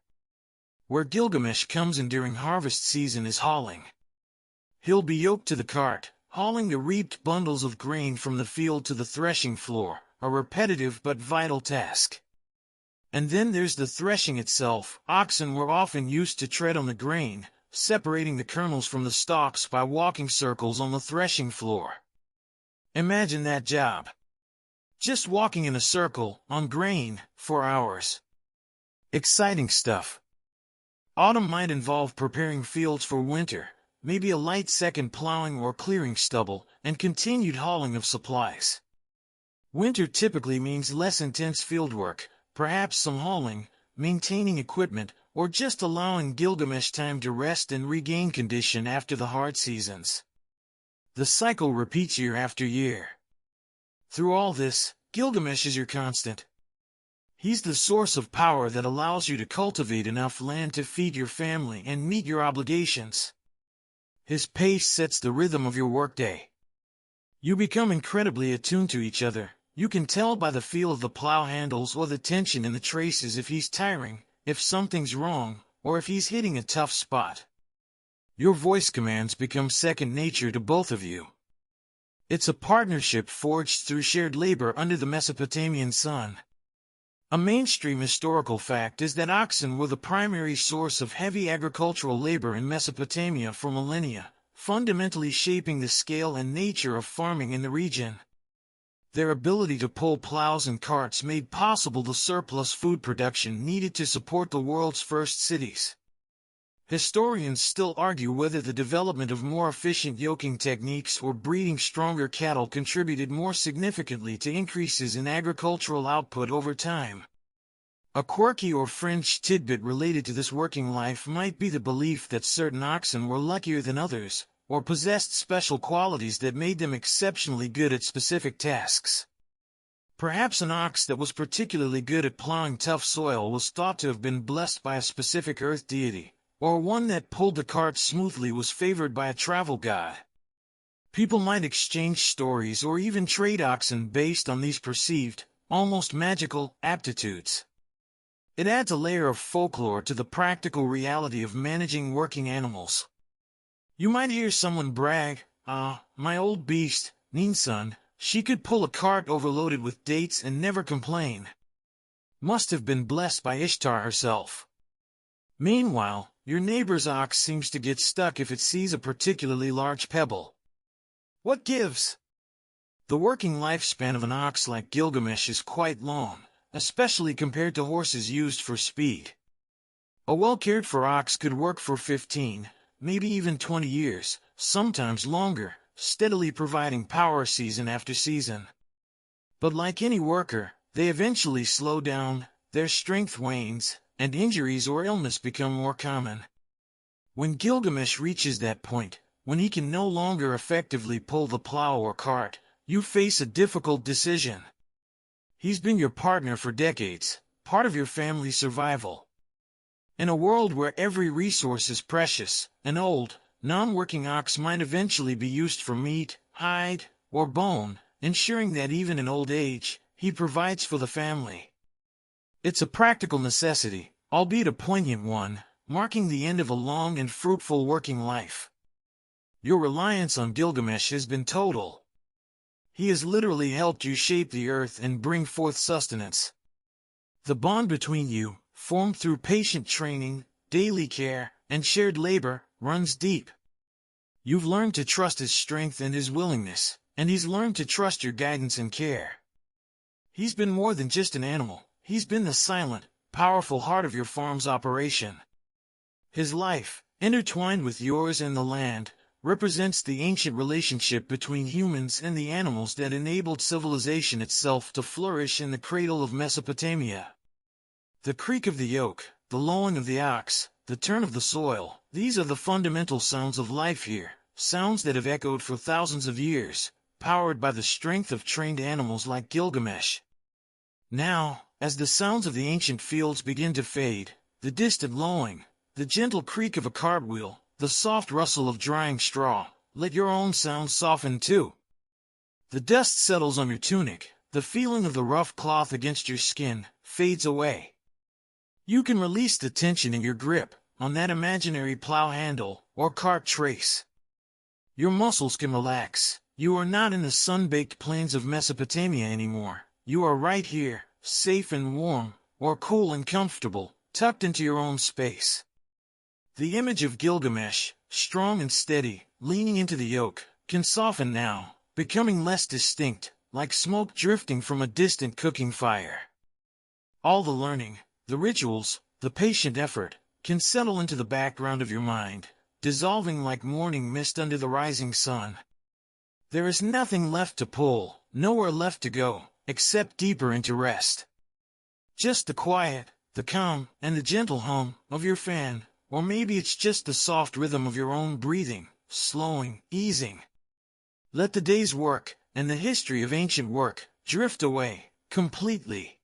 Where Gilgamesh comes in during harvest season is hauling. He'll be yoked to the cart, hauling the reaped bundles of grain from the field to the threshing floor, a repetitive but vital task. And then there's the threshing itself. Oxen were often used to tread on the grain, separating the kernels from the stalks by walking circles on the threshing floor. Imagine that job. Just walking in a circle, on grain, for hours. Exciting stuff. Autumn might involve preparing fields for winter, maybe a light second plowing or clearing stubble, and continued hauling of supplies. Winter typically means less intense fieldwork, perhaps some hauling, maintaining equipment, or just allowing Gilgamesh time to rest and regain condition after the hard seasons. The cycle repeats year after year. Through all this, Gilgamesh is your constant. He's the source of power that allows you to cultivate enough land to feed your family and meet your obligations. His pace sets the rhythm of your workday. You become incredibly attuned to each other. You can tell by the feel of the plow handles or the tension in the traces if he's tiring, if something's wrong, or if he's hitting a tough spot. Your voice commands become second nature to both of you. It's a partnership forged through shared labor under the Mesopotamian sun. A mainstream historical fact is that oxen were the primary source of heavy agricultural labor in Mesopotamia for millennia, fundamentally shaping the scale and nature of farming in the region. Their ability to pull plows and carts made possible the surplus food production needed to support the world's first cities. Historians still argue whether the development of more efficient yoking techniques or breeding stronger cattle contributed more significantly to increases in agricultural output over time. A quirky or fringe tidbit related to this working life might be the belief that certain oxen were luckier than others, or possessed special qualities that made them exceptionally good at specific tasks. Perhaps an ox that was particularly good at plowing tough soil was thought to have been blessed by a specific earth deity, or one that pulled the cart smoothly was favored by a travel god. People might exchange stories or even trade oxen based on these perceived, almost magical, aptitudes. It adds a layer of folklore to the practical reality of managing working animals. You might hear someone brag, my old beast, Ninsun, she could pull a cart overloaded with dates and never complain. Must have been blessed by Ishtar herself. Meanwhile, your neighbor's ox seems to get stuck if it sees a particularly large pebble. What gives? The working lifespan of an ox like Gilgamesh is quite long, especially compared to horses used for speed. A well-cared-for ox could work for 15, maybe even 20 years, sometimes longer, steadily providing power season after season. But like any worker, they eventually slow down, their strength wanes, and injuries or illness become more common. When Gilgamesh reaches that point, when he can no longer effectively pull the plow or cart, you face a difficult decision. He's been your partner for decades, part of your family's survival. In a world where every resource is precious, an old, non-working ox might eventually be used for meat, hide, or bone, ensuring that even in old age, he provides for the family. It's a practical necessity, albeit a poignant one, marking the end of a long and fruitful working life. Your reliance on Gilgamesh has been total. He has literally helped you shape the earth and bring forth sustenance. The bond between you, formed through patient training, daily care, and shared labor, runs deep. You've learned to trust his strength and his willingness, and he's learned to trust your guidance and care. He's been more than just an animal. He's been the silent, powerful heart of your farm's operation. His life, intertwined with yours and the land, represents the ancient relationship between humans and the animals that enabled civilization itself to flourish in the cradle of Mesopotamia. The creak of the yoke, the lowing of the ox, the turn of the soil, these are the fundamental sounds of life here, sounds that have echoed for thousands of years, powered by the strength of trained animals like Gilgamesh. Now, as the sounds of the ancient fields begin to fade, the distant lowing, the gentle creak of a cartwheel, the soft rustle of drying straw, let your own sounds soften too. The dust settles on your tunic, the feeling of the rough cloth against your skin fades away. You can release the tension in your grip on that imaginary plow handle or cart trace. Your muscles can relax. You are not in the sun-baked plains of Mesopotamia anymore. You are right here, safe and warm, or cool and comfortable, tucked into your own space. The image of Gilgamesh, strong and steady, leaning into the yoke, can soften now, becoming less distinct, like smoke drifting from a distant cooking fire. All the learning, the rituals, the patient effort, can settle into the background of your mind, dissolving like morning mist under the rising sun. There is nothing left to pull, nowhere left to go, except deeper into rest. Just the quiet, the calm, and the gentle hum of your fan, or maybe it's just the soft rhythm of your own breathing, slowing, easing. Let the day's work, and the history of ancient work, drift away, completely.